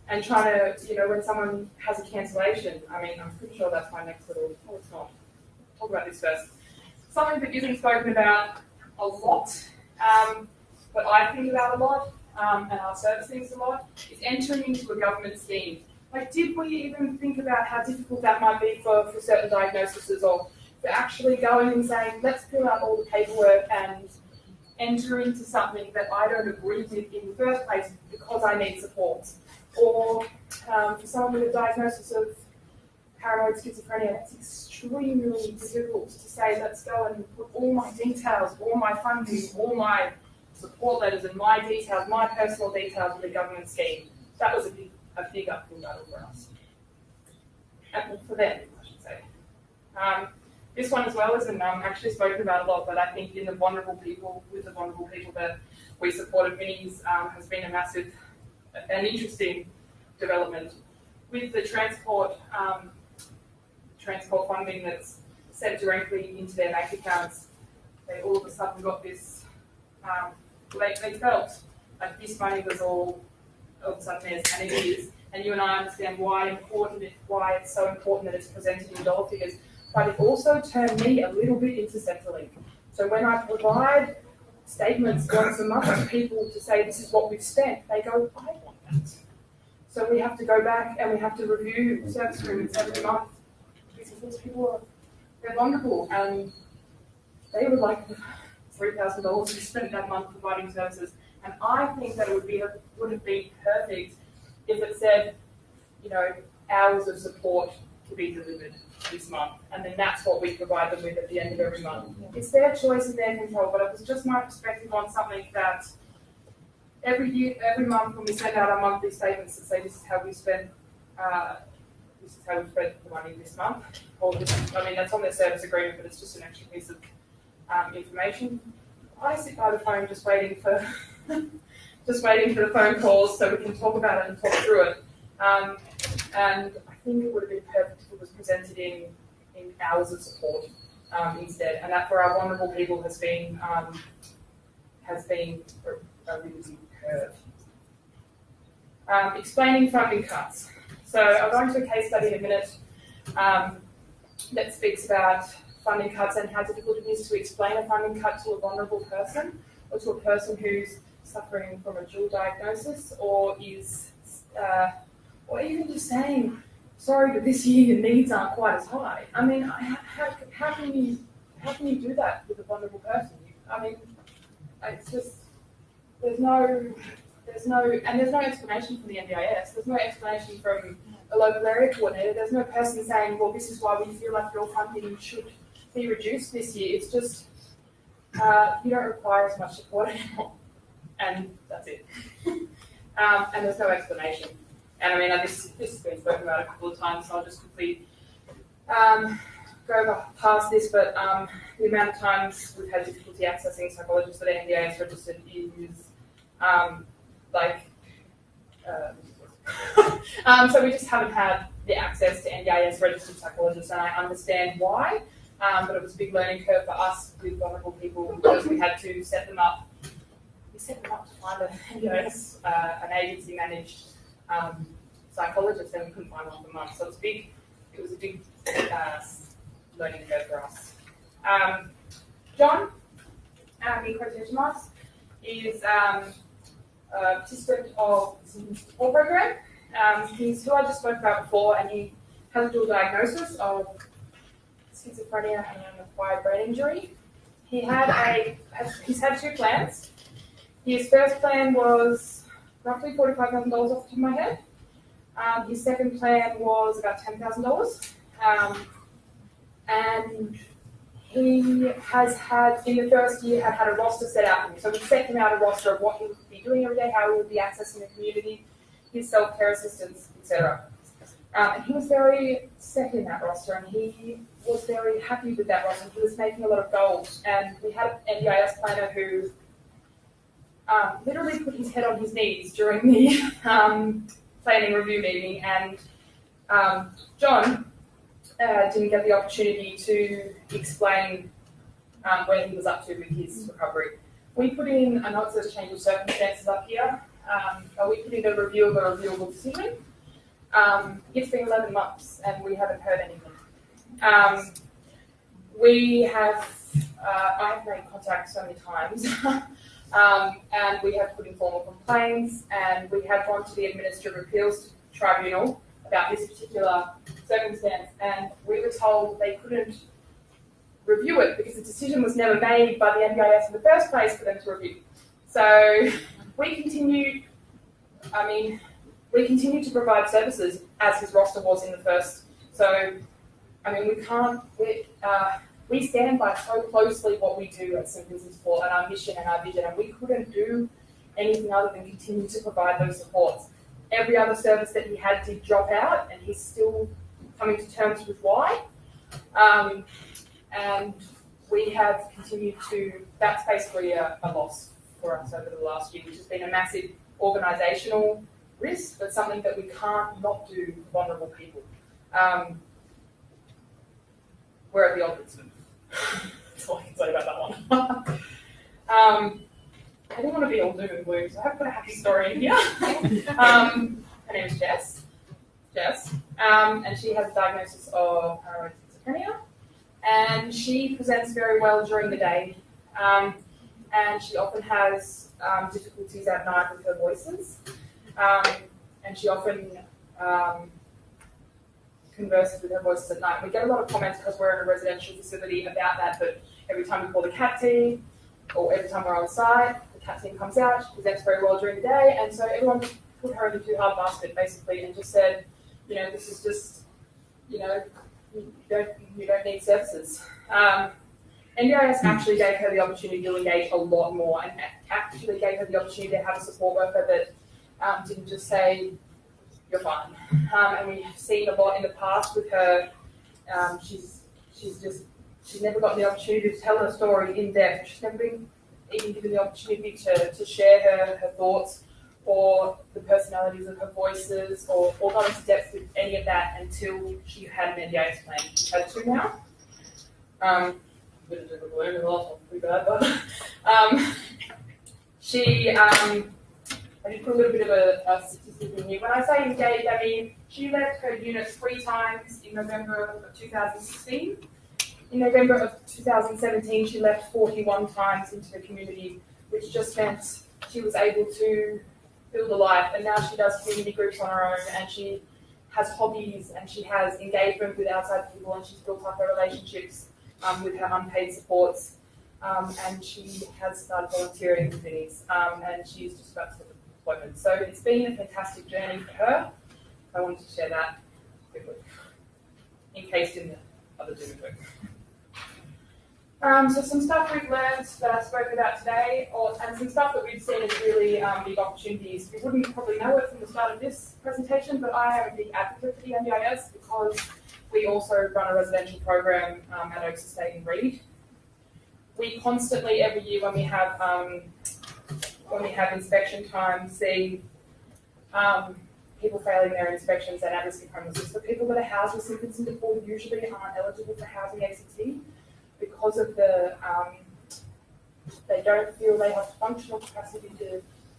And trying to, when someone has a cancellation, I mean, I'm pretty sure that's my next little, it's not. Talk about this first. Something that isn't spoken about a lot, but I think about a lot, and our service thinks a lot, is entering into a government scheme. Like, did we even think about how difficult that might be for certain diagnoses, or for actually going and saying, let's fill out all the paperwork and enter into something that I don't agree with in the first place because I need support? Or for someone with a diagnosis of paranoid schizophrenia, it's extremely difficult to say, let's go and put all my details, all my funding, all my support letters and my details, my personal details in the government scheme. That was a big uphill battle for us. And for them, I should say. This one as well isn't actually spoken about a lot, but I think with the vulnerable people that we supported, minis has been a massive and interesting development. With the transport funding that's sent directly into their bank accounts, they all of a sudden got this, they felt like this money was all of a sudden theirs, and it is. And you and I understand why it's so important that it's presented in dollar figures. But it also turned me a little bit into Centrelink. So when I provide statements once a month to people to say this is what we've spent, they go, I want that. So we have to go back and we have to review service agreements every month because these people they're vulnerable and they would like $3,000 we spent that month providing services. And I think that it would have been perfect if it said, hours of support to be delivered this month, and then that's what we provide them with at the end of every month. It's their choice and their control, but it was just my perspective on something that every month when we send out our monthly statements that say this is how we spent the money this month, or that's on their service agreement, but it's just an extra piece of information. I sit by the phone just waiting for the phone calls so we can talk about it and talk through it. And I think it would have been perfect if it was presented in hours of support instead, and that for our vulnerable people has been a really big curve. Explaining funding cuts. So I'll go into a case study in a minute that speaks about funding cuts and how difficult it is to explain a funding cut to a vulnerable person or to a person who's suffering from a dual diagnosis or is or even just saying, sorry, but this year your needs aren't quite as high. I mean, how can you do that with a vulnerable person? It's just there's no explanation from the NDIS. There's no explanation from a local area coordinator. There's no person saying, well, this is why we feel like your funding should be reduced this year. It's just you don't require as much support anymore, and that's it. And there's no explanation. And this has been spoken about a couple of times, so I'll just quickly go past this, but the amount of times we've had difficulty accessing psychologists that are NDIS registered is so we just haven't had the access to NDIS registered psychologists, and I understand why, but it was a big learning curve for us with vulnerable people because we had to set them up. We set them up to find an NDIS, an agency managed psychologist, and we couldn't find one for months. So it was a big learning curve for us. John, in quotation marks, is a participant of the support program. He's who I just spoke about before, and he has a dual diagnosis of schizophrenia and an acquired brain injury. He's had two plans. His first plan was roughly $45,000 off the top of my head. His second plan was about $10,000. And he has had, in the first year, had a roster set out for him. So we set him out a roster of what he would be doing every day, how he would be accessing the community, his self-care assistance, etc. And he was very set in that roster, and he was very happy with that roster. He was making a lot of goals. And we had an NDIS planner who literally put his head on his knees during the planning review meeting, and John didn't get the opportunity to explain where he was up to with his recovery. We put in, I know it says change of circumstances up here, but we put in a review of a reviewable decision. It's been 11 months and we haven't heard anything. I've made contact so many times. And we have put in formal complaints, and we have gone to the Administrative Appeals Tribunal about this particular circumstance, and we were told they couldn't review it because the decision was never made by the NDIS in the first place for them to review. So we continued to provide services as his roster was in the first. So, we stand by so closely what we do at St. Vincent's Support and our mission and our vision, and we couldn't do anything other than continue to provide those supports. Every other service that he had did drop out, and he's still coming to terms with why. and we have continued to, that's basically a loss for us over the last year, which has been a massive organisational risk, but something that we can't not do for vulnerable people. We're at the ombudsman. That's all I can say about that one. I didn't want to be all doom and gloom, so I have got a happy story in here. Her name is Jess, and she has a diagnosis of paranoid schizophrenia, and she presents very well during the day, and she often has difficulties at night with her voices, and she often converses with her voices at night. We get a lot of comments because we're in a residential facility about that, but every time we call the CAT team, or every time we're on site, the CAT team comes out, she presents very well during the day, and so everyone put her in the too hard basket, basically, and just said, this is just, you don't need services. NDIS actually gave her the opportunity to engage a lot more, and actually gave her the opportunity to have a support worker that didn't just say, you're fine. And we have seen a lot in the past with her. She's never gotten the opportunity to tell her story in depth. She's never been even given the opportunity to share her thoughts or the personalities of her voices or gone into depth with any of that until she had an NDIS plan. She's had 2 now. A bit of a balloon in the last one, pretty bad, but I did put a little bit of a statistic in here. When I say engaged, I mean she left her unit 3 times in November of 2016. In November of 2017, she left 41 times into the community, which just meant she was able to build a life. And now she does community groups on her own, and she has hobbies, and she has engagement with outside people, and she's built up her relationships with her unpaid supports. And she has started volunteering with Vinnie's, and she's just about to start employment. So it's been a fantastic journey for her. I wanted to share that quickly, encased in the other doom and gloom. So some stuff we've learned that I spoke about today, and some stuff that we've seen as really big opportunities. You wouldn't probably know it from the start of this presentation, but I am a big advocate for the NDIS because we also run a residential program at Oaks Estate in Reid. We constantly, every year when we have inspection time, see people failing their inspections and at risk of homelessness. The people that are housed with symptoms and default usually aren't eligible for housing ACT because of they don't feel they have functional capacity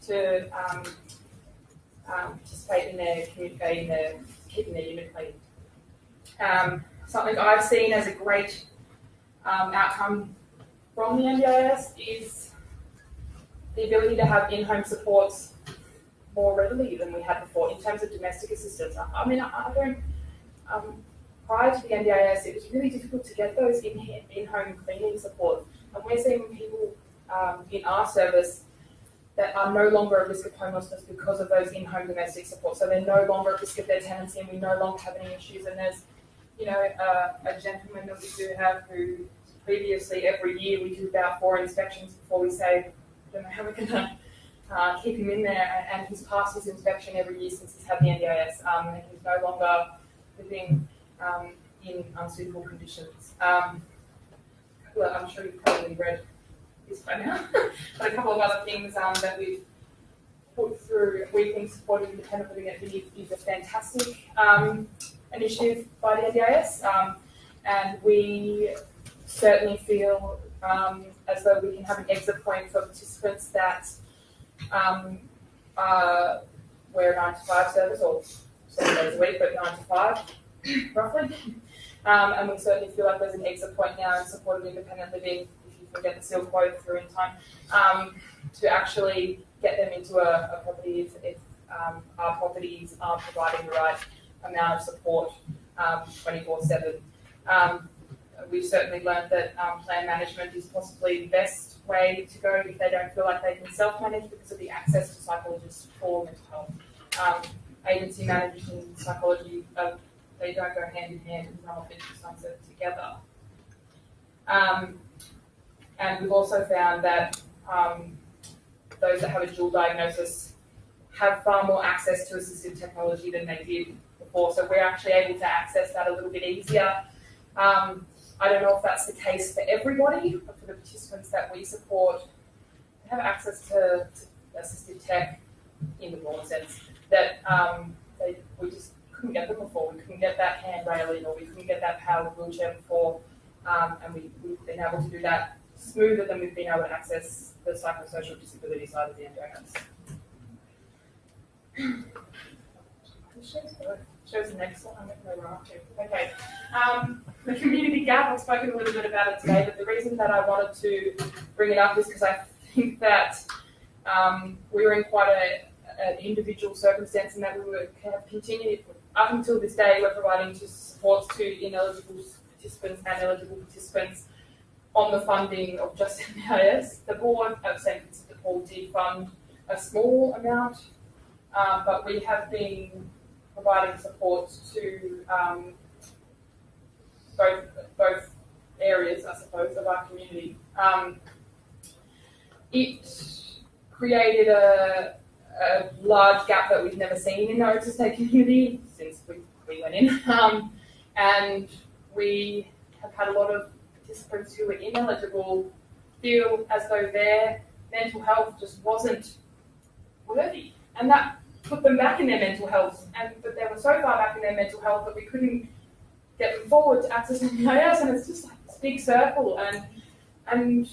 to participate in their community, keeping their unit clean. Something I've seen as a great outcome from the NDIS is the ability to have in-home supports more readily than we had before in terms of domestic assistance. I mean, I don't. Prior to the NDIS, it was really difficult to get those in-home cleaning support, and we're seeing people in our service that are no longer at risk of homelessness because of those in-home domestic support. So they're no longer at risk of their tenancy, and we no longer have any issues. And there's, a gentleman that we do have who previously every year we do about 4 inspections before we say, I don't know how we're going to keep him in there, and he's passed his inspection every year since he's had the NDIS, and he's no longer living in unsuitable conditions. I'm sure you've probably read this by now, but a couple of other things that we've put through. We think supporting independent living at Vinnie is a fantastic initiative by the NDIS, and we certainly feel as though we can have an exit point for participants that we're a 9-to-5 service, or 7 days a week, but 9 to 5, roughly. And we certainly feel like there's an exit point now in supported independent living, if you can get the seal quote through in time, to actually get them into a property if our properties are providing the right amount of support 24/7. We've certainly learned that plan management is possibly the best way to go if they don't feel like they can self-manage because of the access to psychologists for mental health. Agency management and psychology, they don't go hand in hand and run off into sunset together. And we've also found that those that have a dual diagnosis have far more access to assistive technology than they did before. So we're actually able to access that a little bit easier. I don't know if that's the case for everybody, but for the participants that we support, they have access to assistive tech in the broad sense that we just couldn't get them before. We couldn't get that hand railing, or we couldn't get that powered wheelchair before, and we've been able to do that smoother than we've been able to access the psychosocial disability side of the NDIS. Shows the next one. I'm going to go right up to. Okay. The community gap, I've spoken a little bit about it today, but the reason that I wanted to bring it up is because I think that we were in quite an individual circumstance, and that we were kind of continued up until this day. We're providing supports to ineligible participants and eligible participants on the funding of just NDIS. The board of St. Vincent de Paul did fund a small amount, but we have been providing support to both areas, I suppose, of our community. It created a large gap that we've never seen in the Oaks Estate community since we went in, and we have had a lot of participants who were ineligible feel as though their mental health just wasn't worthy, and that put them back in their mental health, but they were so far back in their mental health that we couldn't get them forward to access NDIS, and it's just like this big circle, and I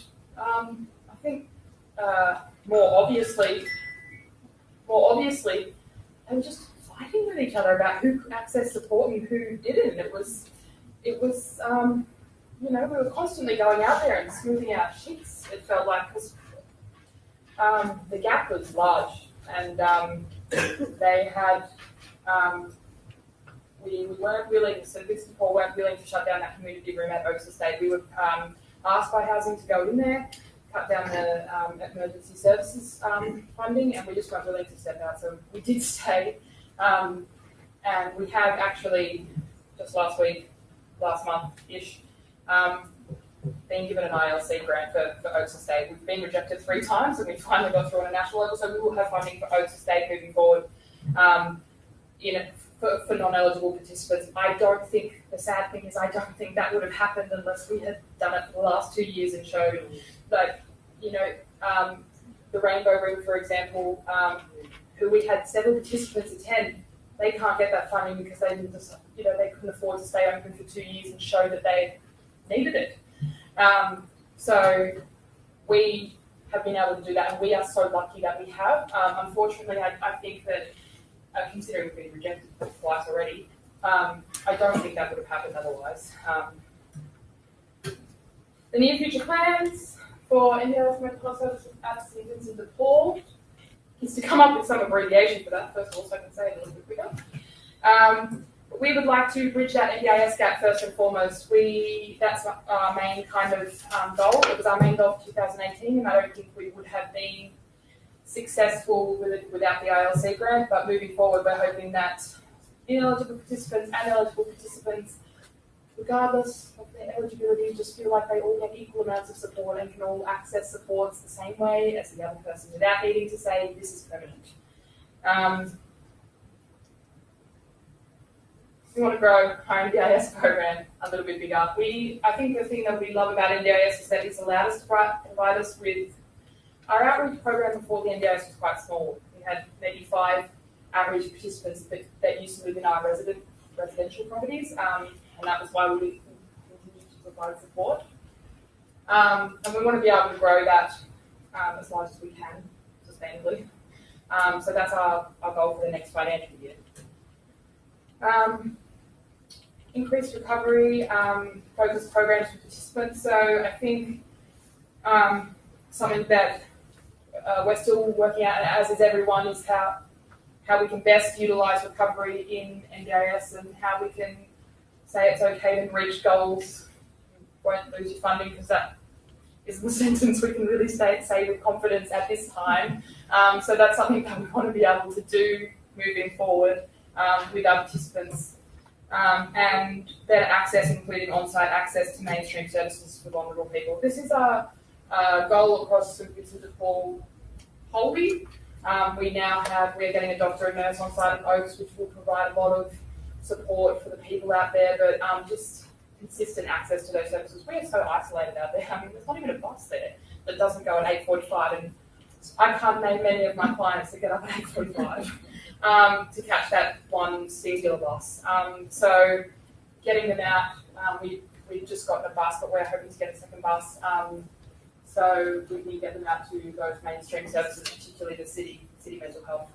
think more obviously, they were just fighting with each other about who could access support and who didn't. It was we were constantly going out there and smoothing out sheets. It felt like, because the gap was large, and they had we weren't willing. So Vincent and Paul weren't willing to shut down that community room at Oaks Estate. We were asked by Housing to go in there, cut down the emergency services funding, and we just weren't willing to step out. So we did stay, and we have actually just last month-ish, been given an ILC grant for Oaks Estate. We've been rejected 3 times, and we finally got through on a national level, so we will have funding for Oaks Estate moving forward for non-eligible participants. The sad thing is, I don't think that would have happened unless we had done it for the last 2 years and showed, like, the Rainbow Room, for example, who we had several participants attend, they can't get that funding because they couldn't afford to stay open for 2 years and show that they needed it. So we have been able to do that, and we are so lucky that we have. Unfortunately, I think that, considering we've been rejected twice already, I don't think that would have happened otherwise. The near future plans for NDIS mental health services at St. Vincent de Paul is to come up with some abbreviation for that, first of all, so I can say it a little bit quicker. We would like to bridge that NDIS gap first and foremost. That's our main kind of goal. It was our main goal for 2018, and I don't think we would have been successful with it without the ILC grant, but moving forward, we're hoping that ineligible participants and eligible participants, regardless of their eligibility, just feel like they all get equal amounts of support and can all access supports the same way as the other person without needing to say this is permanent. We want to grow our NDIS program a little bit bigger. I think the thing that we love about NDIS is that it's allowed us to provide us with our outreach program. Before the NDIS was quite small. We had maybe 5 outreach participants that used to live in our residential properties, and that was why we continued to provide support. And we want to be able to grow that as large as we can, sustainably. So that's our goal for the next financial year. Increased recovery, focused programs for participants. So I think something that we're still working out, as is everyone, is how we can best utilise recovery in NDIS, and how we can say it's okay to reach goals, won't lose your funding, because that isn't the sentence we can really say with confidence at this time. So that's something that we want to be able to do moving forward with our participants. And better access, including on-site access to mainstream services for vulnerable people. This is our goal across St. Vincent de Paul wholly. We're getting a doctor and nurse on site at Oaks, which will provide a lot of support for the people out there, but just consistent access to those services. We are so isolated out there. I mean, there's not even a bus there that doesn't go at 8:45, and I can't name many of my clients that get up at 8:45 to catch that one singular bus. So getting them out, we've just gotten a bus, but we're hoping to get a second bus. So we can get them out to those mainstream services, particularly the city mental health.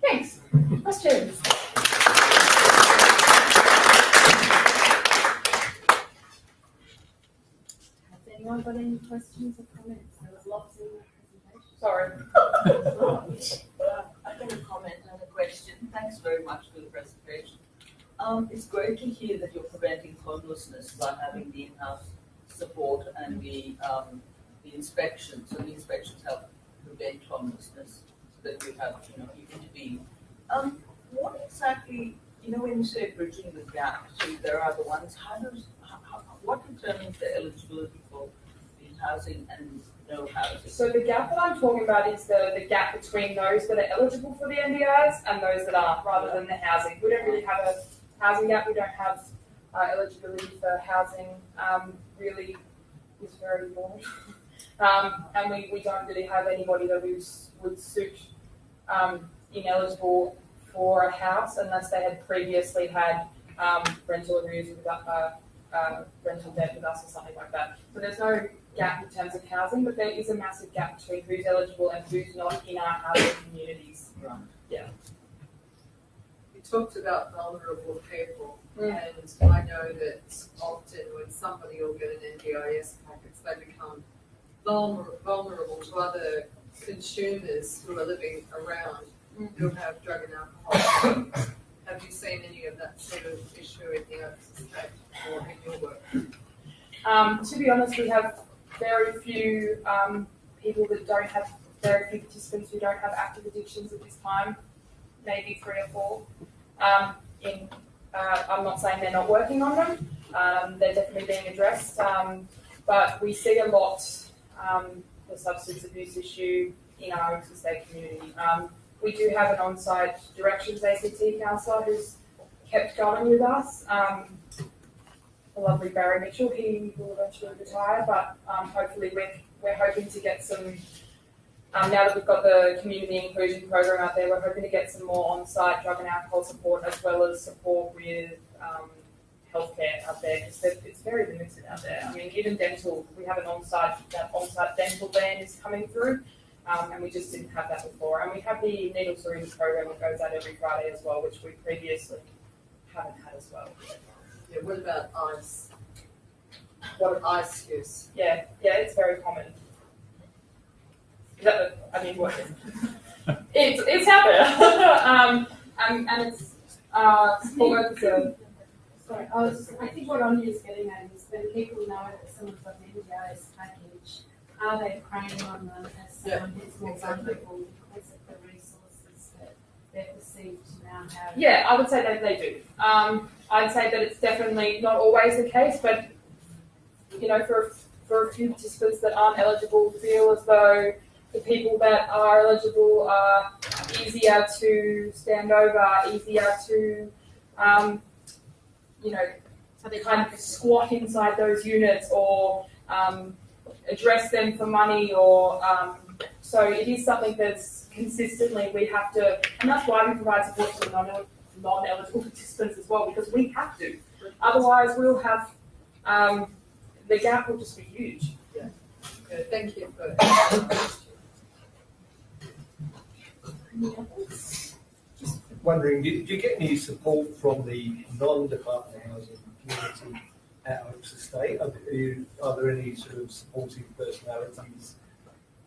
Thanks. Questions? Has anyone got any questions or comments? There was lots in the presentation. Sorry. I've got a comment and a question. Thanks very much for the presentation. It's great to hear that you're preventing homelessness by having the in-house support and the inspections. So the inspections help prevent homelessness, so that you have, you intervene. What exactly, when you say bridging the gap, so there are the ones, what determines the eligibility for the housing and no housing? So the gap that I'm talking about is the gap between those that are eligible for the NDIS and those that aren't, rather than the housing. We don't really have a housing gap. We don't have eligibility for housing. Really is very broad. And we don't really have anybody that would suit ineligible for a house unless they had previously had rental arrears with rental debt with us or something like that. So there's no gap in terms of housing, but there is a massive gap between who's eligible and who's not in our housing communities. Right. Yeah. You talked about vulnerable people, and I know that often when somebody will get an NDIS package, they become vulnerable to other consumers who are living around who have drug and alcohol. Have you seen any of that sort of issue in the state or in your work? To be honest, we have very few people that don't have, very few participants who don't have active addictions at this time, maybe 3 or 4. I'm not saying they're not working on them, they're definitely being addressed, but we see a lot the substance abuse issue in our interstate community. We do have an on-site directions ACT counsellor who's kept going with us. The lovely Barry Mitchell, he will eventually retire, but hopefully we're hoping to get some, now that we've got the community inclusion program out there, we're hoping to get some more on-site drug and alcohol support as well as support with healthcare out there, because it's very limited out there. I mean, even dental, we have that on-site dental ban is coming through, and we just didn't have that before. And we have the needle syringe program that goes out every Friday as well, which we previously haven't had as well. Yeah, what about ice? What ice use? Yeah, it's very common. It's out there. And it's Sorry, I think what Anya's getting at is when people know that someone's got an NDIS package, are they preying on them as someone who's more vulnerable because of the resources that they're perceived to now have? Yeah, I would say that they do. I'd say that it's definitely not always the case, but for a few participants that aren't eligible, feel as though the people that are eligible are easier to stand over, easier to so they kind of squat inside those units or address them for money or so it is something that's consistently we have to, and that's why we provide support to the non-eligible participants as well, because we have to. Otherwise we'll have the gap will just be huge. Yeah. Okay, thank you for Just wondering, do you get any support from the non-department housing community at Oaks Estate? Are there any sort of supportive personalities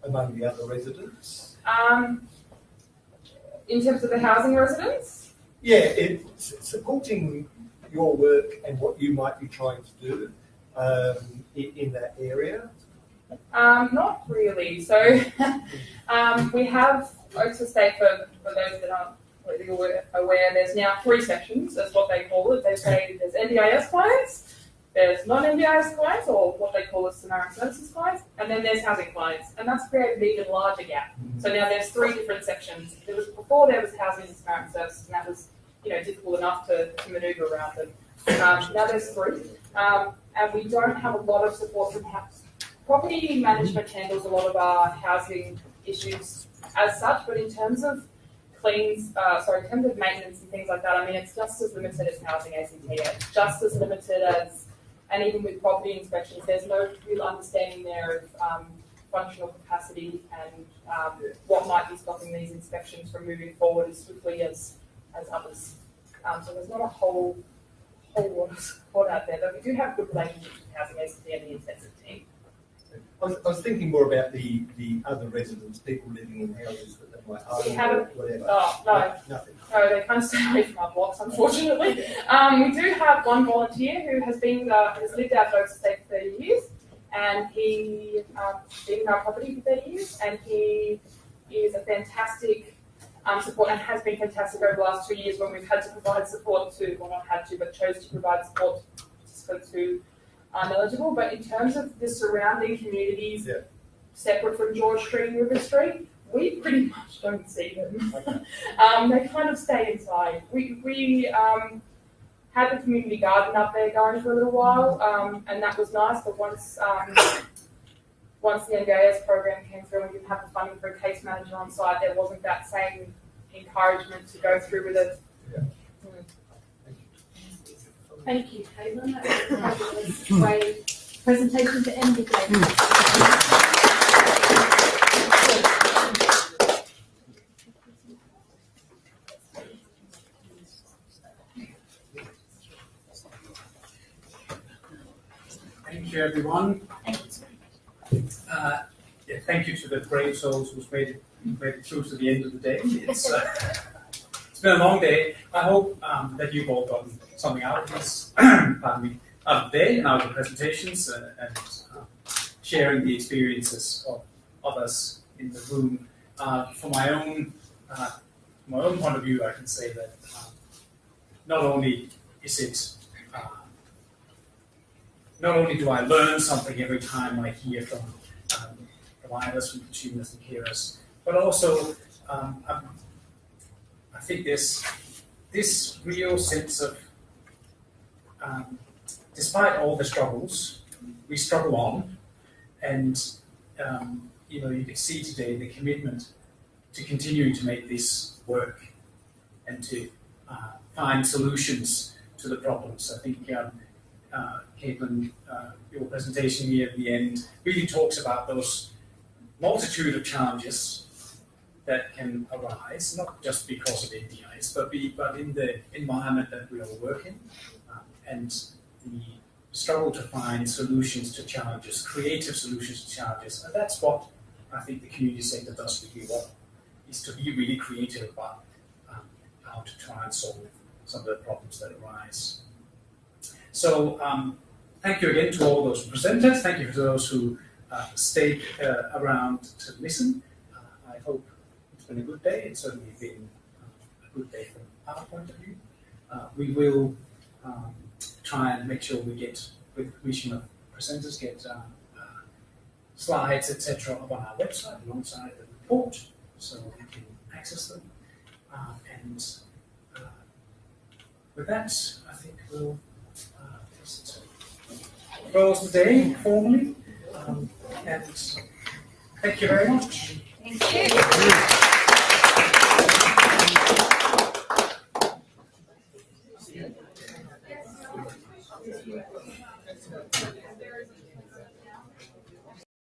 among the other residents? In terms of the housing residents? Yeah, it's supporting your work and what you might be trying to do in that area. Not really. So we have Oaks Estate, for those that aren't completely aware, there's now 3 sections, that's what they call it. They say there's NDIS clients, there's non-NDIS clients, or what they call as Samaritan Services clients, and then there's housing clients, and that's created an even larger gap. So now there's 3 different sections. Before there was housing and Samaritan Services, and that was difficult enough to manoeuvre around them. Now there's 3. And we don't have a lot of support from house. Property management handles a lot of our housing issues as such, but in terms of in terms of maintenance and things like that, I mean, it's just as limited as housing ACT. It's just as limited as, and even with property inspections, there's no real understanding there of functional capacity and what might be stopping these inspections from moving forward as swiftly as others. So there's not a whole lot of support out there, but we do have good relationships with housing ACT and the intensive team. I was thinking more about the other residents, people living in houses that they might own We haven't- or whatever. Oh, no. Nothing. No, they kind of stay away from our blocks, unfortunately. We do have one volunteer who has lived out of Oaks Estate for 30 years, and he been in our property for 30 years, and he is a fantastic support and has been fantastic over the last 2 years when we've had to provide support to, well, not had to, but chose to provide support to participants who aren't eligible. But in terms of the surrounding communities, separate from George Street and River Street, we pretty much don't see them. Okay. They kind of stay inside. We had the community garden up there going for a little while, and that was nice, but once the NDIS program came through and we didn't have the funding for a case manager on site, there wasn't that same encouragement to go through with it. Yeah. Thank you, Kaitlyn. That was a fabulous great presentation to end the day. Thank you, everyone. Thank you to the brave souls who's made it through to the end of the day. It's been a long day. I hope that you've all gotten something out of this, out of the day and out of the presentations and sharing the experiences of others in the room. From my own point of view, I can say that not only do I learn something every time I hear from providers, from consumers and carers, but also I think this real sense of, despite all the struggles, we struggle on, and you can see today the commitment to continuing to make this work and to find solutions to the problems. I think Kaitlyn, your presentation here at the end really talks about those multitude of challenges that can arise, not just because of NDIS, but in the environment that we all work in, and the struggle to find solutions to challenges, creative solutions to challenges. And that's what I think the community sector does really well, is to be really creative about how to try and solve some of the problems that arise. So thank you again to all those presenters. Thank you to those who stayed around to listen. I hope it's been a good day. It's certainly been a good day from our point of view. We will try and make sure we get, with the permission of presenters, get slides, etc. up on our website alongside the report, so we can access them. And with that, I think we'll just close the day formally. And thank you very much. Thank you.